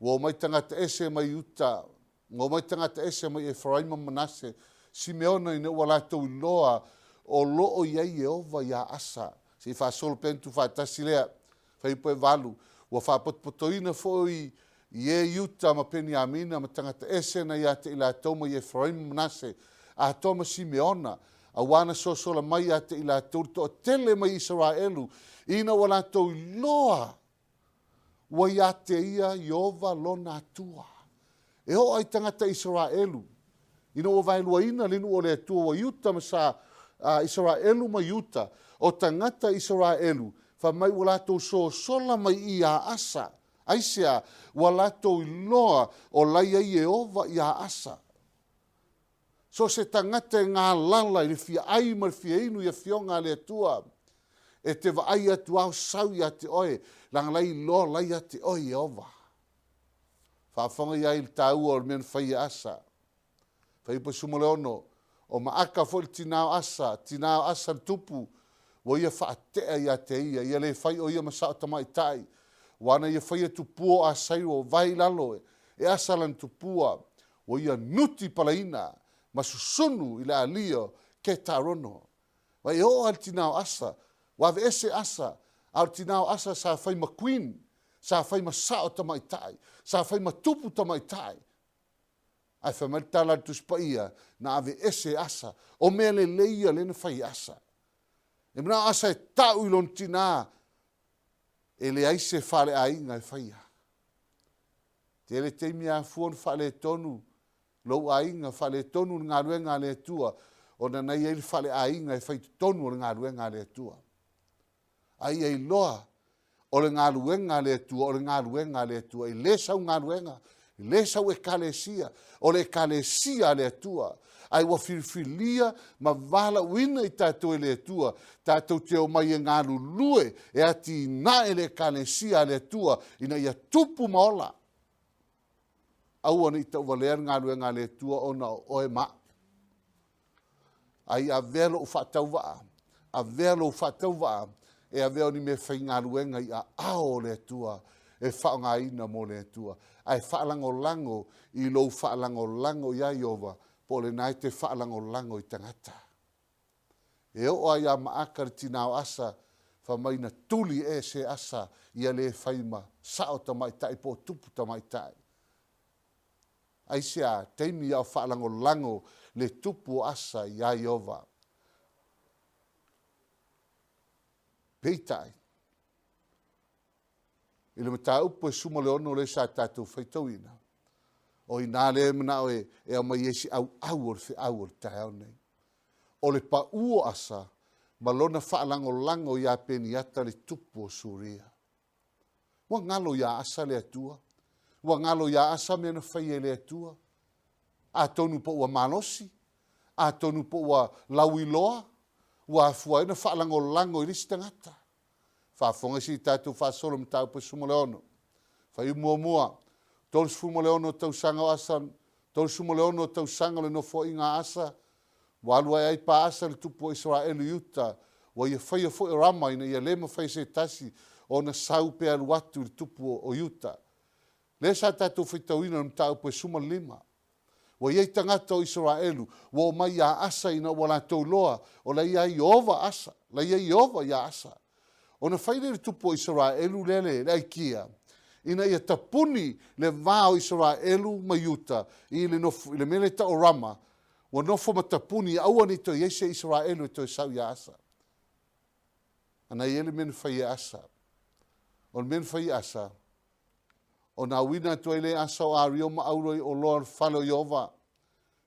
wo mai tangata ese mai uta, ngo mai tangata ese mai e Efraima Manase, Simeona ina walato iloa o loo iai e ova ia asa. Se fa solo pentu fa tasilea, fa ipo e valu, wa fa potpotoina foi ie iuta ma peni amina ma tangata ese na ia te ila toma i Efraima Manase, a toma Simeona, a wana sosola mai a te ila tauto tele mai Israelu, ina walato iloa, wa ia te ia Iova lona atua. E ho ai tangata Israelu. Ina o vailua ina linu o le atua wa iuta ma sa Israelu ma iuta. O tangata Israelu, fa mai walato so sola mai ia asa. Aisea, walato iloa o laia Iova ia asa. So se tangata ngā lala i le fia ai ma le fia inu ia fionga le atua. E te wa ai atu au sau ia te oe, lang lai lo lai ia te oe Iova. Whaafonga ia il tau o men whai asa. Whai pa sumaleono, o maaka fo il tinao asa tupu, wo ia whaatea ia te ia le whai o ia masao tamai tai, wana ia whai atu pua a sairo vai lalo e asa lan tupua, wo ia nuti palaina, masusunu ila alio ke tarono. Wai o al tinao asa, wave ese asa, al tinao asa sa whai ma queen, sa whai ma sao tamai tai, sa whai ma tupu tamai tai. Ai whai mai tala tuspaia na ave ese asa, o mea le leia le na whai asa. E mna asa e tau ilon tina, e le aise whale a inga e whaia. Te ele teimi a fuon whale tonu, lou a inga whale tonu ngā ruenga le tua, o na nei ele whale a inga e whai tonu ngā ruenga le tua. Ai ei loa, o le ngā ruenga le tua, o le ngā ruenga le tua, i lesa ngā ruenga, i lesa e kalesia, o le kalesia le tua, ai wa filfilia ma vala wina i tātou le tua, tātou te o mai e ngā lulue, e ati na e le kalesia le tua, ina ia tupu maola. Aua ni tau walear ngā ruenga le tua o na oe ma. Ai a velo u whatau waa, a velo u whatau waa, e a veo ni me whai ngā ruenga i a ao le tua, e whao ngā ina mo le tua. Ai whaalango lango i lou whaalango lango i a Iova, po le nai te whaalango lango i tangata. E o ai a maakar tinao asa, wha mai na tuli e se asa i a le whaima, sao tamai tai po tupu tamai tai. Ai sea, teimi au whaalango lango le tupu asa i a Iova. Peitai. I le mata upo e suma le ono le sa tātou Faitauina. O i nā le mana o e a mai esi au o le tae au nei. O le pa uo asa, ma lona whaalango ia peni ata le tupu o Suria. Wa ngalo ia asa le atua. Wa ngalo ia asa mea na whaia le atua. A tonu po ua malosi. A tonu po ua lauiloa. Wa afua ina whaalango i lisi tangata. Whaafonga si tātou whaasolo ma tau pa suma le ono. Whai mua. Tolu suma le ono tau sanga o asa. Tolu suma le ono tau sanga le nofo inga asa. Walua ai pa asa le tupu o Israelu yuta. Wa ia whaia fo e rama ina ia lema whai se tasi. O na sau pe alu atu le tupu o yuta. Lesa tātou Faitauina na tau pa suma lima. Wa iei tangata o Israelu. Wa o mai ia asa ina wala tau loa. O la ia Iova asa. La ia Iova ia asa. O na whaile le tupu o Israelu le aikia. Ina ia tapuni le vā o Israelu ma yuta. I le mele ta o rama. Wa nofo ma tapuni aua ni to iese Israelu e to sau ia asa. Ana iele mene whai asa. O mene whai asa. O na wina to ele asa o ario ma auroi o loa whale o Iova.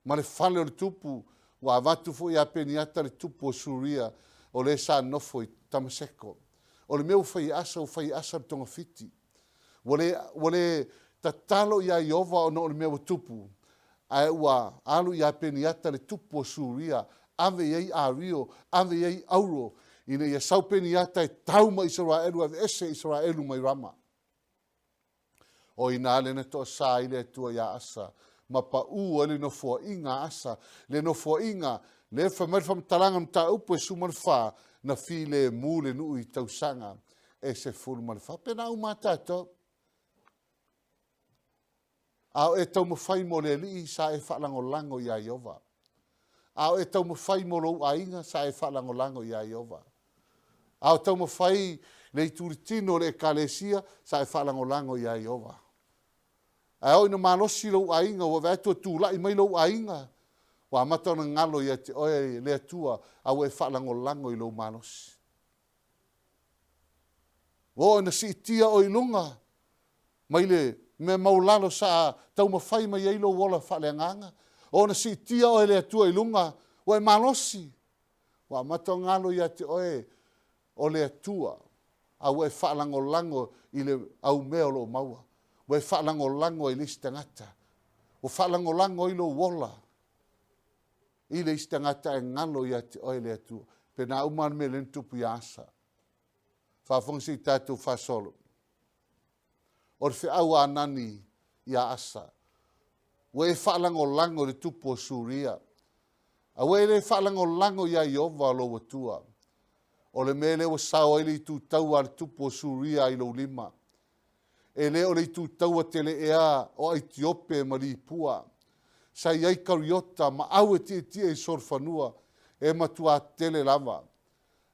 Ma le whale o le tupu. Wa avatu fo ia peniata le tupu o Suria. O le sa nofo i Tamaseko. O le meu whai asa tonga fiti. Wale tatalo ia Iova o no le meu tupu. Ai ua alu ia peniata le tupu o Suria. Ave iei ario, ave iei auro. Ina ia sau peniata e tauma Israelu, ave ese Israelu mai rama. O ina le na to sa ile tua ia asa. Ma pa ua le no fua inga asa. Le no fua inga, le whamerwham talanga mta upo e sumarwha. Na fi le mu le nui tausanga. E se fulu marwha. Pena umatato. Ao e tau mawhai mo le li sa e whalangolango ia Iova. Ao e tau mawhai mo lo ainga sa e whalangolango ia Iova. Ao tau mawhai le turitino le kalesia sa e whalangolango ia Iova. Ao ina malosi lo ainga wa vetua tūlai mai lo ainga. Wa matana ngalo ia te oe le atua au e whalangolango i lo malosi. Wo ina si itia o ilunga. Mai le me maulalo sa tau mawhai mai eilo wola whaleanganga. O na si tia o ele atua ilunga, o e malosi. Wa mato ngalo ia te oe o le atua, au e whalangolango i le au mea lo maua. O e whalangolango i le istangata. O whalangolango i lo wola. I le istangata e ngalo ia te oe le atua. Pena uman me lentupu i asa. Whafongsi tātou whasolo. O le whiau anani ia asa. Ue e whaalangolango le tupu o Suria. A ue le whaalangolango ia Iova lo watua. O le mele o sao ele i tūtaua le tupu o Suria i lo lima. E le o le i tūtaua tele ea o Etiope ma li pua. Sa iai kariota ma au e tia i sorfanua e matua tele lava.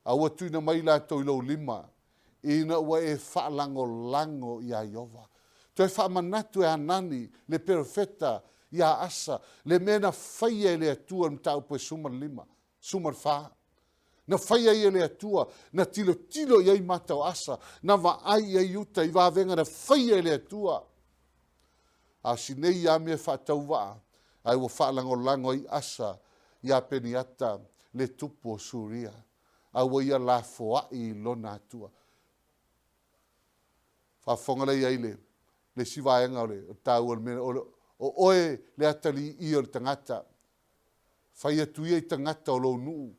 A ua tuina mai la to i lo lima. Ina ua e whaalangolango ia Iova. Toi whaamanatu e anani le perfeta ia asa. Le mena whaia le atua na tau poe sumar lima. Sumar wha. Na whaia ia le atua. Na tilo iai matau asa. Na vaai iai uta i wavenga na whaia le atua. A sinei ia mea whaatau waa. Ai ua whaalangolango i asa. Ia peniata le tupu o Suria. A ua ia la foa i lona atua. Whafonga lei aile, le siwaenga ole, o tau ole mena, o oe le atali i o le tangata. Whai atuia i tangata o lo nuu.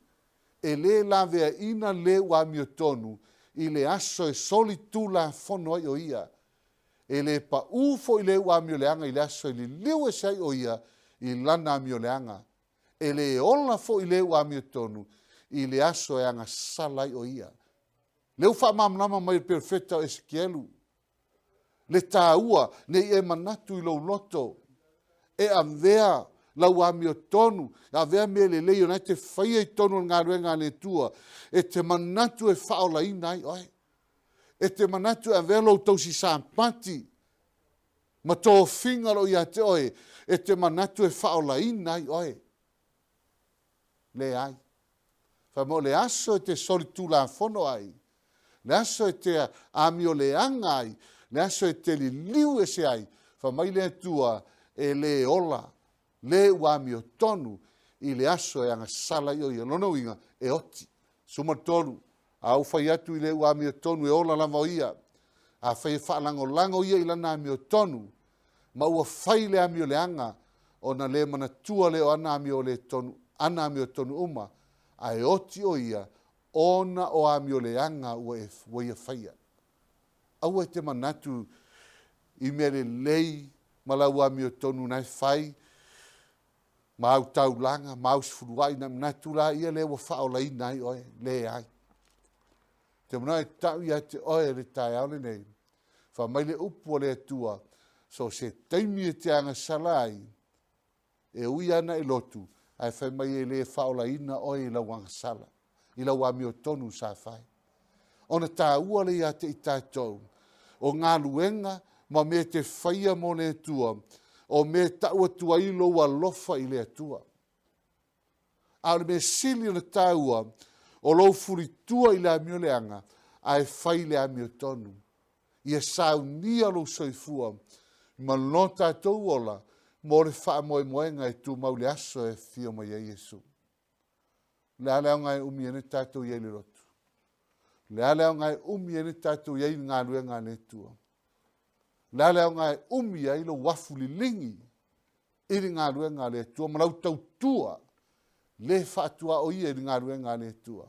E le la vea ina le wa miotonu, i le aso e soli tu la fono ai o ia. E le pa ufo i le wa mioleanga, i le aso i le liu e sai o ia, i lana mioleanga. E le ola fo i le wa miotonu, i le aso e anga salai o ia. Le ufa mamnama mai perfetta o Ezekielu. Le tāua, nei e manatu i lo loto. E avea lau ami o tonu. Avea me le leo, nei te whaia i tonu ngā ruenga le tua. E te manatu e whaola i nai, oi. E te manatu e avea lo tausi Sapati. Ma tō whingaro i a te oi. E te manatu e whaola i nai, oi. Le ai. Wha mo le aso e te soli tūla fono ai. Le aso e te ami o le angai. Le aso e te li liu e se ai, fa mai le atua e le ola, le uami o tonu, i le aso e anga sala i o ia lono inga e oti. Suma tolu, au fai atu i le uami o tonu e ola lava o ia, a fai whaalango lango ia i lana ami o tonu, ma ua fai le ami o le anga, o na le mana tua le o ana ami o le tonu, ana ami o tonu uma, a e oti o ia, ona o ami o le anga ua ia faia. Aua e te manatu i mere lei, ma lau ami o tonu nai fai, ma au taulanga, ma au Sefuluai, na manatu la ia le ua whao lai nai oe, le ai. Te mana e tau ia te oe le tai au le nei, fa mai le upu o le atua, so se taimi e te anga salai, e ui ana e lotu, ai fai mai e le whao lai na oe i lau anga sala, i lau ami o tonu sa fai. Ona tā ua le ia te i tātou, o ngā luenga, ma me te whaia mo le atua, o me tau atua i lo wa lofa i le atua. A le me sili o na tāua, o lo furi tua i le amio leanga, ai whai le amio tonu. Ia sau nia lo soifua, ma no tātou ola, mo le wha moe moenga e tu mau le aso e fio mai a Iesu. Le alea ngai umi ene tātou iei le rotu. Le alea ngai umi ene tātou iei ngā luenga le tua. Le alea ngai umi ai lo wafu li lingi, ili ngā luenga le tua, ma lau tau tua, le whaatua o ia ili ngā luenga le tua.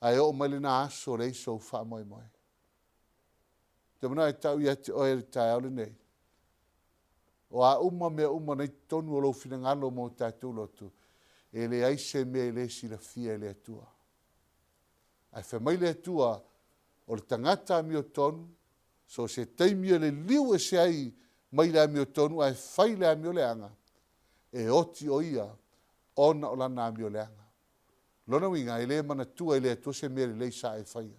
Ai o mai le nā aso le iso wha moe moe. Te mana e tau ia te oe le tai au le nei. O a uma mea uma nei tonu o lo fina ngalo mo tātou lotu. E le aise mea le si la fia le atua. Ai wha mai le atua o le tangata mi o tonu, so se teimia le liu e se ai mai le mi o tonu, ai whai le mi o le anga. E oti o ia, ona o lana mi o le anga. Lona winga, e le mana tua e le atua se mea le Lesa e whaia.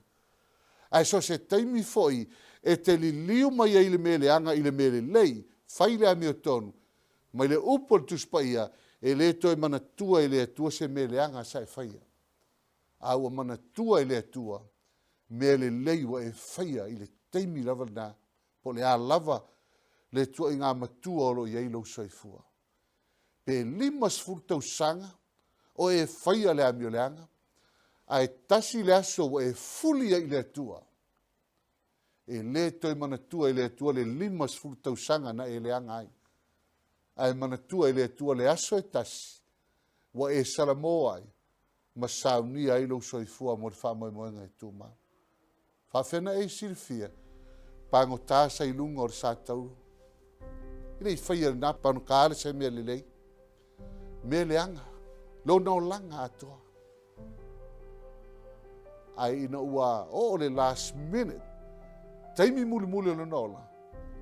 Ai so se teimi foi, e te li liu mai e le mea le anga i le mea le lei, whai le mi o tonu, mai le upo tuspa ia, e le toi mana tua e le atua se mea le anga sa e whaia. Aua mana tua e le atua, mea le lei wa e whaia i le teimi lava na, po le a lava le tua i ngā matua olo i eilo soifua. Pe lima sfurtau sanga, o e whaia le amio le anga, a e tasi le aso wa e fulia i le atua. E le toi mana tua i le atua le lima sfurtau sanga na e le anga ai. A e mana tua i le atua le aso e tasi, wa e salamo ai, ma saunia i lo soifua mo le whamoe moenga e tu maa. Whawhena e silfia, pango tāsa i lunga o le sātau. I lei whaia nā pano kāre se mea le lei. Mea le anga, lo nao langa atoa. Ai ina ua o le last minute, taimi muli muli o le nola,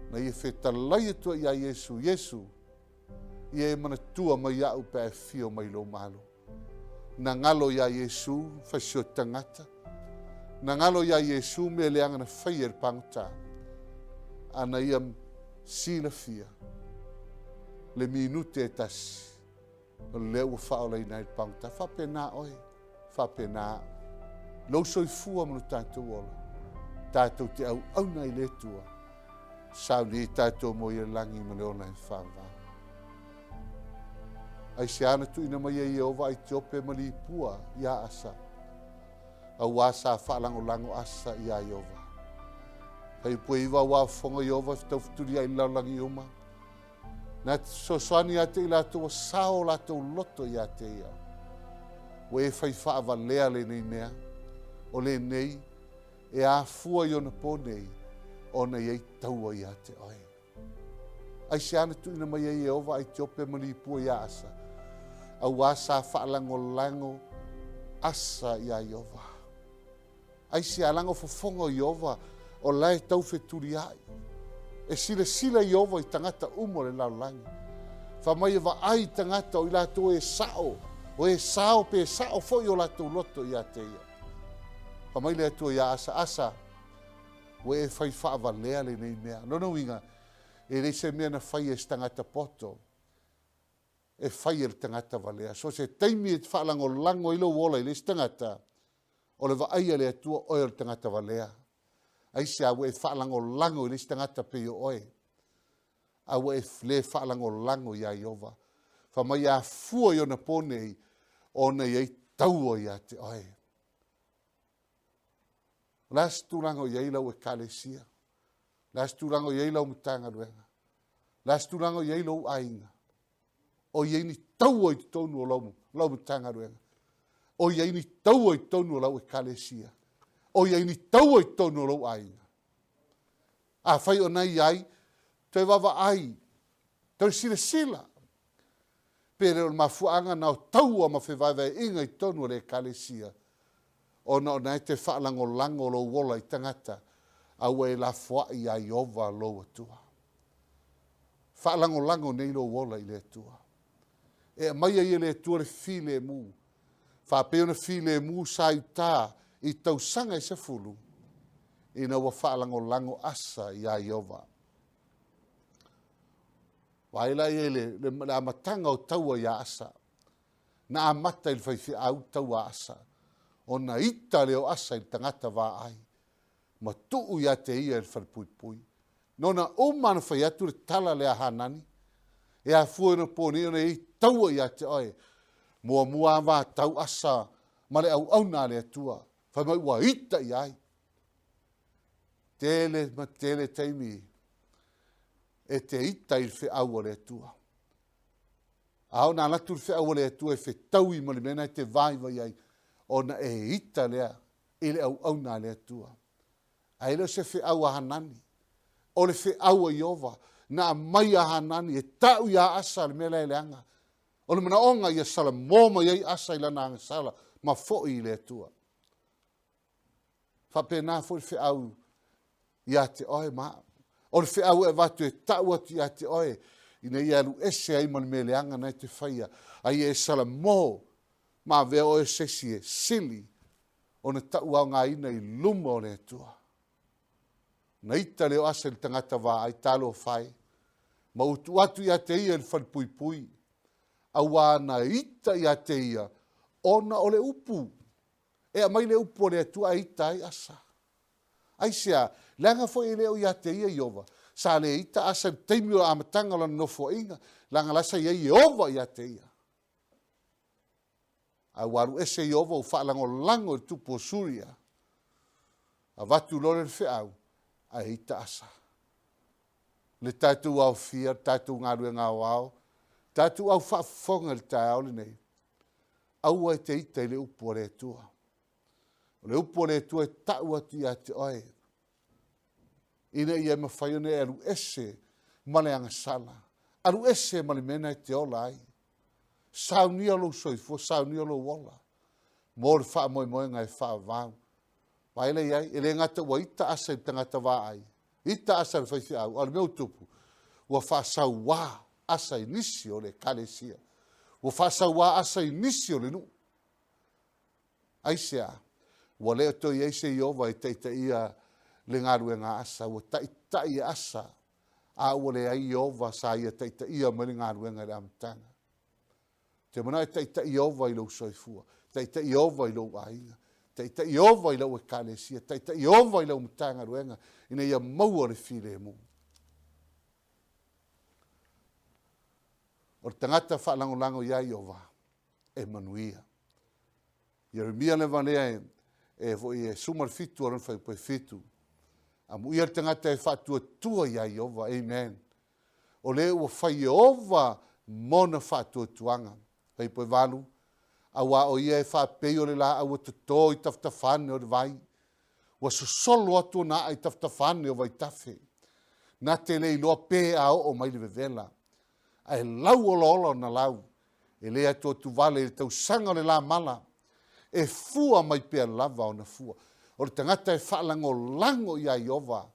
na ia whetalai atua i a Iesu, Iesu, ia e mana tua mai au pe e fio mai lo malo. Na ngalo i a Iesu, whaisio tangata, na ngalo ia Iesu me le anga na whaia pangta. Ana ia sila fia. Le minute e tasi. O le ua whaola ina il pangta. Whapena oi. Whapena. Lau soifua manu tātou ola. Tātou te au auna i le tua. Sauli i tātou mo i langi ma le ona i whawa. Ai se ana tu ina mai e ova i te ope mali pua ia asa. Au asa whaalango lango asa i a Iova. Hei pua iwa wa whonga Iova tau futuri ai laulangi uma. Nā so soani a te i lato wa sao lato loto i a te ia. Wa e whai whaava lea le nei mea. O le nei e a fua i ona po nei. Ona iei taua i a te oi. Ai se ana tu ina mai e Iova ai te ope mali pua i a asa. Au asa whaalango lango asa i a Iova. Ai se alango fofonga Iova o lai tau feturi ai. E sila Iova i tangata umo le laulangi. Whamai e wa ai tangata o i lato e sao. O e sao pe sao fo i o lato loto i a te ia. Whamai le atua i a asa. O e whai whaava lea le nei mea. Nono inga, e le se mea na whai e tangata poto. E whai e tangata valea. So se teimi e whaalango lango ilo wola i le tangata. O le waaia le atua o le tangata walea. Ai se au e whaalango lango i lesi tangata pe o oe. Au e le whaalango lango ia Iova. Whamai a fua i ona pōnei, ona iei taua ia te oe. Las turango iei lau e kalesia. Las turango iei lau Matagaluega. Las turango iei lau ainga. O iei ni taua i tonu o lau Matagaluega. O iei ni taua i tonu o lau e kalesia. O iei ni taua i tonu o lau ainga. A whai o nei ai, toi wawa ai, toi sila. Pere o mafuanga nao taua ma whewaiwai inga i tonu o le kalesia. O na o nei te whaalango lango lo wola i tangata, au e la fua i a Iova lo atua. Whaalango lango nei lo wola i le atua. E mai ai le atua le file mu. Whapeo na file mu sa i tā i tausanga i Sefulu. Ina wa whaalango lango asa i a Iova. Waila i le amatanga o taua i a asa. Na amata il whaifi au taua asa. O na ita leo asa i tangata wā ai. Ma tuu ia te ia il whalpuipui. Nona umana whai atu le tala lea hanani. E a fuena pōni ona i taua ia te oe. Mua wā tau asa ma le au nā le atua. Whai mai ua ita i ai. Tele teimi. E te ita i whi au le atua. Ao nā latu le whi au le atua e whi tau i mali mena i te vaiva i ai. Ona e ita lea i le au nā le atua. Ai leo se whi au a hanani. O le whi au a Iova. Na mai a hanani e tau i a asa le mele le anga. O le mana onga i a sala mōma i asa i lana anga sala. Ma fo i le atua. Whapena fo le whi au i a te oe maa. O le whi au e watu e tau atu i a te oe. Ina i alu ese ai ma le mele anga nei te whaia. Ai e sala mō. Ma vea o e sesi e sili. O na tau au ngā ina i luma o le atua. Na ita leo asa le tangata wā ai talo whai. Ma utu atu i a te ia le whalpuipui. A wā na ita i a te ia. Ona o le upu. E a mai le upu o le atua a ita ai asa. Ai sea, langa fo e leo i a te ia Iova. Sa le ita asa le teimi o amatanga lana nofo inga. Langa lasa i a Iova i a te ia. A waru ese Iova o whaalango lango i tupu o Suria. A watu lore le whiau. A ita asa. Le tātou au fia, tātou ngā rua ngā wao. Tātou au whaafonga le tā au le nei. Au ai te ita i le upo le tua. Le upo le tua e tau atu i a te oe. Ina i e mawhaione alu ese male anga sala. Alu ese male mena i te ola ai. Sau ni alo soifo, sau ni alo wola. Mōre wha moe moe ngai wha vāu. Waile iai, ele ngata ua ita asa i tangata wā ai. Ita asa le whaifi au, ale meu tupu. Ua wha sau wā asa i nisi o le kalesia. Ua wha sau wā asa i nisi o le nu. Aisea, ua leo toi eise Iova i teita ia le ngarue ngā asa. Ua taita ia asa. A ua le ai Iova sa ia teita ia me le ngarue ngā le amatanga. Te mana e teita Iova i lau soifua. Teita Iova i lau ainga. Teita Iova i lau e kalesia. Teita Iova i lau Matagaluega. Ina ia maua le file mu. O le tangata whaalangolango ia Iova. E manuia. Jeremia le vanea e sumar fitu aran whai poe fitu. A muia le tangata e whaatua tua ia Iova. Amen. O le ua whai Iova mona whaatua tuanga. Pei poe walu, a wā o ia e whapei o le la au te tō i taftafane o le vai. Wa solo atu na ai taftafane o vai tafe. Na te lei loa pē a o mai le vevela. A e lau o lolo na lau. E lea tō tu vale e tau sanga le la mala. E fua mai pē lava o na fua. O le tangata e whaalango lango i a Iova.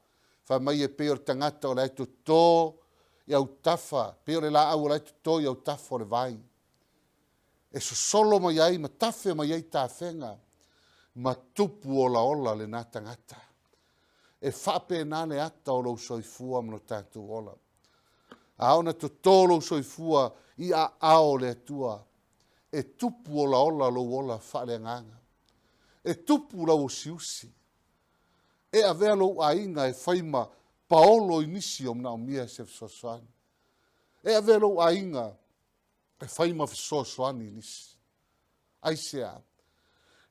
Wha mai e pē o le tangata o le aitu tō i au tafa. Pē o le la au o le aitu tō i au tafa o le vai. E solo mai ai, ma tafe mai ai tā whenga, ma tupu ola ola le nā tangata. E whape nā le ata o lau soifua mano tātou ola. A ona to tōlo soifua i a ao le atua. E tupu ola ola lo ola whale nganga. E tupu lau o siusi. E a vea lou ainga e whaima paolo inisi o mna o mia se fisosoani. E a vea lou ainga e whaima fisosoani inisi. Ai sea,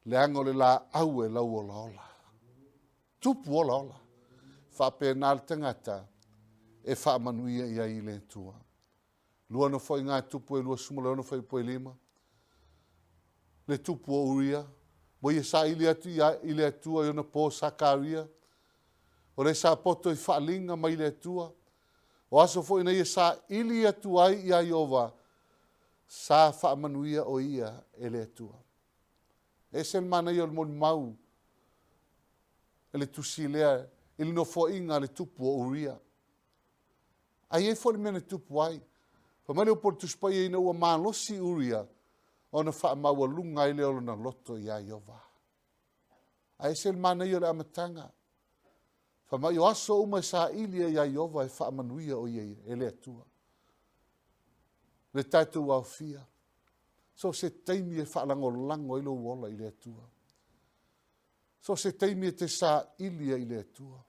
le anga le la au e lau ola ola. Tupu ola ola. Whape nal tangata e whaamanuia ia i le tua. Lua no foi ngā tupu e lua sumo leo no foi poe lima. Le tupu o uria. Mo ia sa ili atu i le atua i ona po sakaria. O le sa poto i whaalinga mai le atua. O aso foi na ia sa ili atu ai i a Iova. Sa whaamanuia o ia e le atua. E sen mana i o le moni mau. E le tusi lea. Ili no fo inga le tupu o uria. Ai e fo le mene tupu ai. Pamale o por tuspai e ina ua malosi uria. Ona wha maua lunga i leo na loto i a Iova. Ai se mana i o le amatanga. Whamai o aso uma sa ilia i a Iova e wha manuia o ia e le atua. Le tātou au fia. So se teimi e wha lango i lo wola i le atua. So se teimi e te sa ilia i le atua.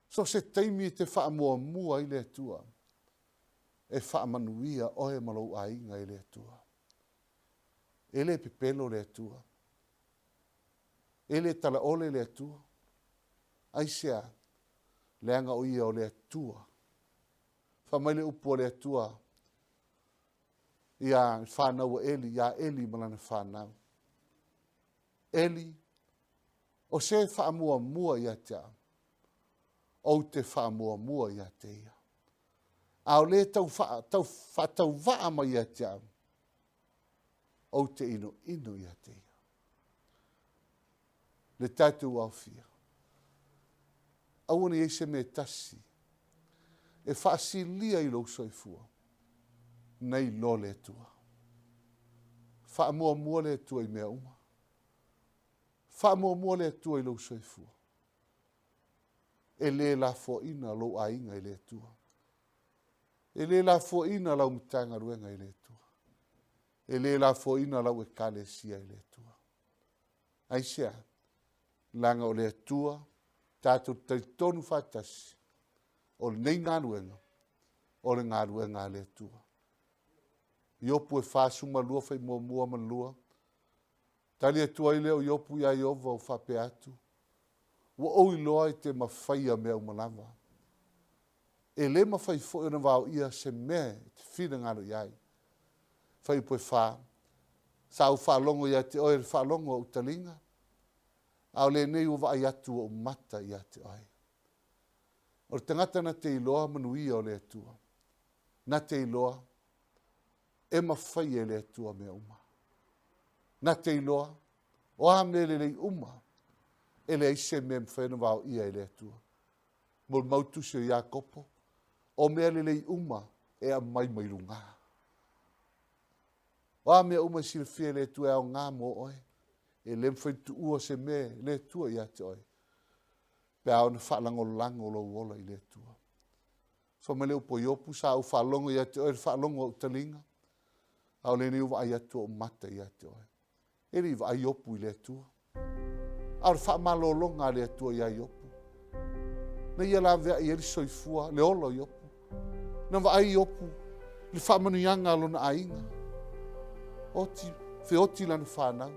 So se teimi e te wha mua i le atua. E wha manuia o e malo ainga i le atua. Ele pepelo le atua. Ele tala ole le atua. Aisea, leanga o ia o le atua. Whamaile upo le atua. Ia whanau Eli, ia Eli malana whanau. Eli, o se whaamua mua ia tea. O te whaamua mua ia te ia. A o le tau wha mai ia tea. O te ino ia te ia. Le tātou au fia. Awane eise me tasi. E whaasilia i lo soifua. Nei lo le tua. Whaamua le tua i mea uma. Whaamua le tua i lo soifua. E le la fo ina lo ainga i le tua. E le la fo ina lau mtanga ruenga i le tua. E le la fo ina lau e kale sia i le tua. Aisea, langa o le tua, tātou taitonu whatasi, o le nei ngā ruenga, o le ngā ruenga le tua. Iopu e whāsuma lua whai mua man lua, tali e tua i leo iopu ia Iova o whape atu, wa o i loa i te mawhaia mea umalama. E le mawhai fo i na wau ia se mea, te whina ngaro iai. Whai poe wha, sa u whalongo ia te oe whalongo o utalinga, au le nei uwa ai atu o mata ia te oe. O le tangata na te iloa manuia o le atua. Na te iloa, e mawhai e le atua mea uma. Na te iloa, o ha me le lei uma, e le aise mea mwhaina wau ia e le atua. Mo mautu se ia kopo, o mea le lei uma, e a mai runga. O a mea uma sila fia le atua e au ngā mo oe, e le mwhai Tuu'u se me le atua ia te oe. Pe au na whaalango lango lo wola i le atua. So me leo po iopu sa au whaalongo ia te oe, whaalongo o talinga. Au le ni uwa ai atua o mata ia te oe. E li ai iopu i le atua. Au le whaamalolonga le atua ia iopu. Na ia la vea i eri soifua, le olo iopu. Na wa ai iopu, le whaamanuianga alo na ainga. Oti, oti lanu whanau.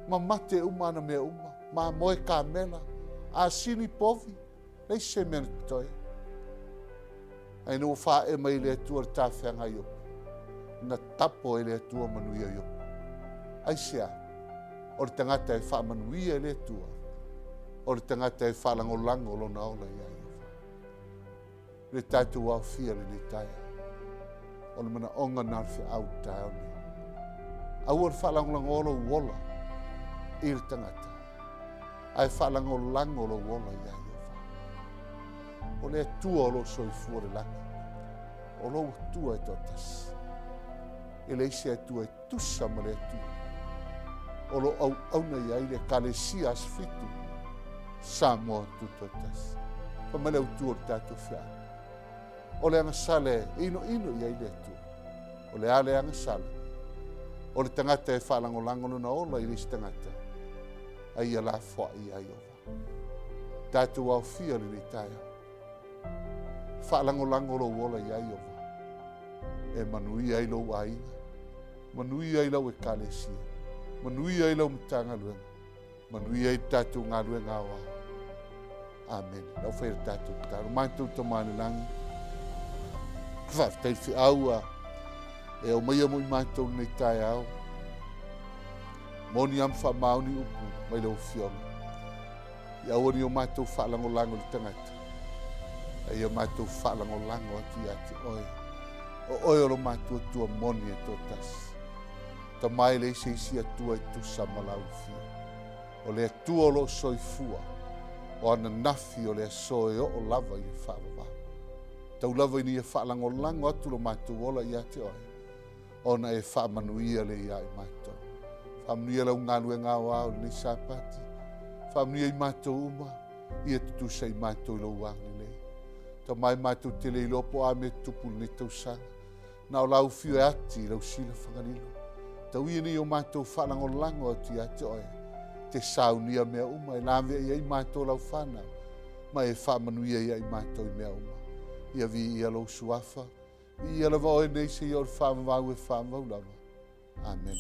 Ma mate uma na mea uma. Ma moe ka mela. A sini povi. Nei se mea toi. Ai no wha e mai le atua le tāwhianga iopu. Na tapo e le atua manuia iopu. Ai sea. O le tangata e wha manuia le atua. O le tangata e wha lango lo na ola ia iopa. Le tātou au fia le ni taia. O le mana onga narfi au tau ni. Au o le wha lango lo wola. I le tangata. Ai wha lango lo wola ia iopa. O le atua o lo soifua le laki. O lo atua e totas. E le isi atua e tusa ma le atua. O lo au na ia le kalesia as fitu. Sa moa tu totas. Pa ma le autua le tātou whia. O le angasale ino ia le atua. O le ale angasale. O le tangata e wha lango na ola i le isi tangata. Ai ala fwa i ai ova. Tātou au fia le tai au. Whaalango lo wola i ai ova. E manui ai lo aina. Manui ai lau e kalesia. Manui ai lau mtanga luenga. Manui ai tātou ngā luenga au au. Amen. Lau whaira tātou tātou. Mātou tamane langi. Whaafitai whi aua. E o mai amo i mātou nei tai au. Moni am wha mauni upu. Mai lau fionga. I aua ni o mātou whaalango le tangata. E o mātou whaalango ati oe. O oe o lo mātou tua moni e tō tasi. Ta mai le se isi atua e tu samalau fia. O le atua o lo soifua. O ana nafi o le asoe o lava i le whaavava. Taulauga ni e whaalango atu lo mātou ola i ate oe. Ona e whaamanuia le ia i mātou. Whaamanuia lau ngā luenga o au ni Sapati. Whaamanuia i mātou uma. Ia tutu sa i mātou lau wangi le. Ta mai mātou te le ilopo a me tupu ni tausanga. Na o lau fio e ati lau sila whanganilo. Tau ia ni o mātou whalango ati ate oe. Te saunia mea uma e lawe ia i mātou lau whanau. Ma e whaamanuia ia i mātou i mea uma. Ia vi ia lau suafa. Ia lava oe nei se i o whaamavau e whaamavau lava. Amen.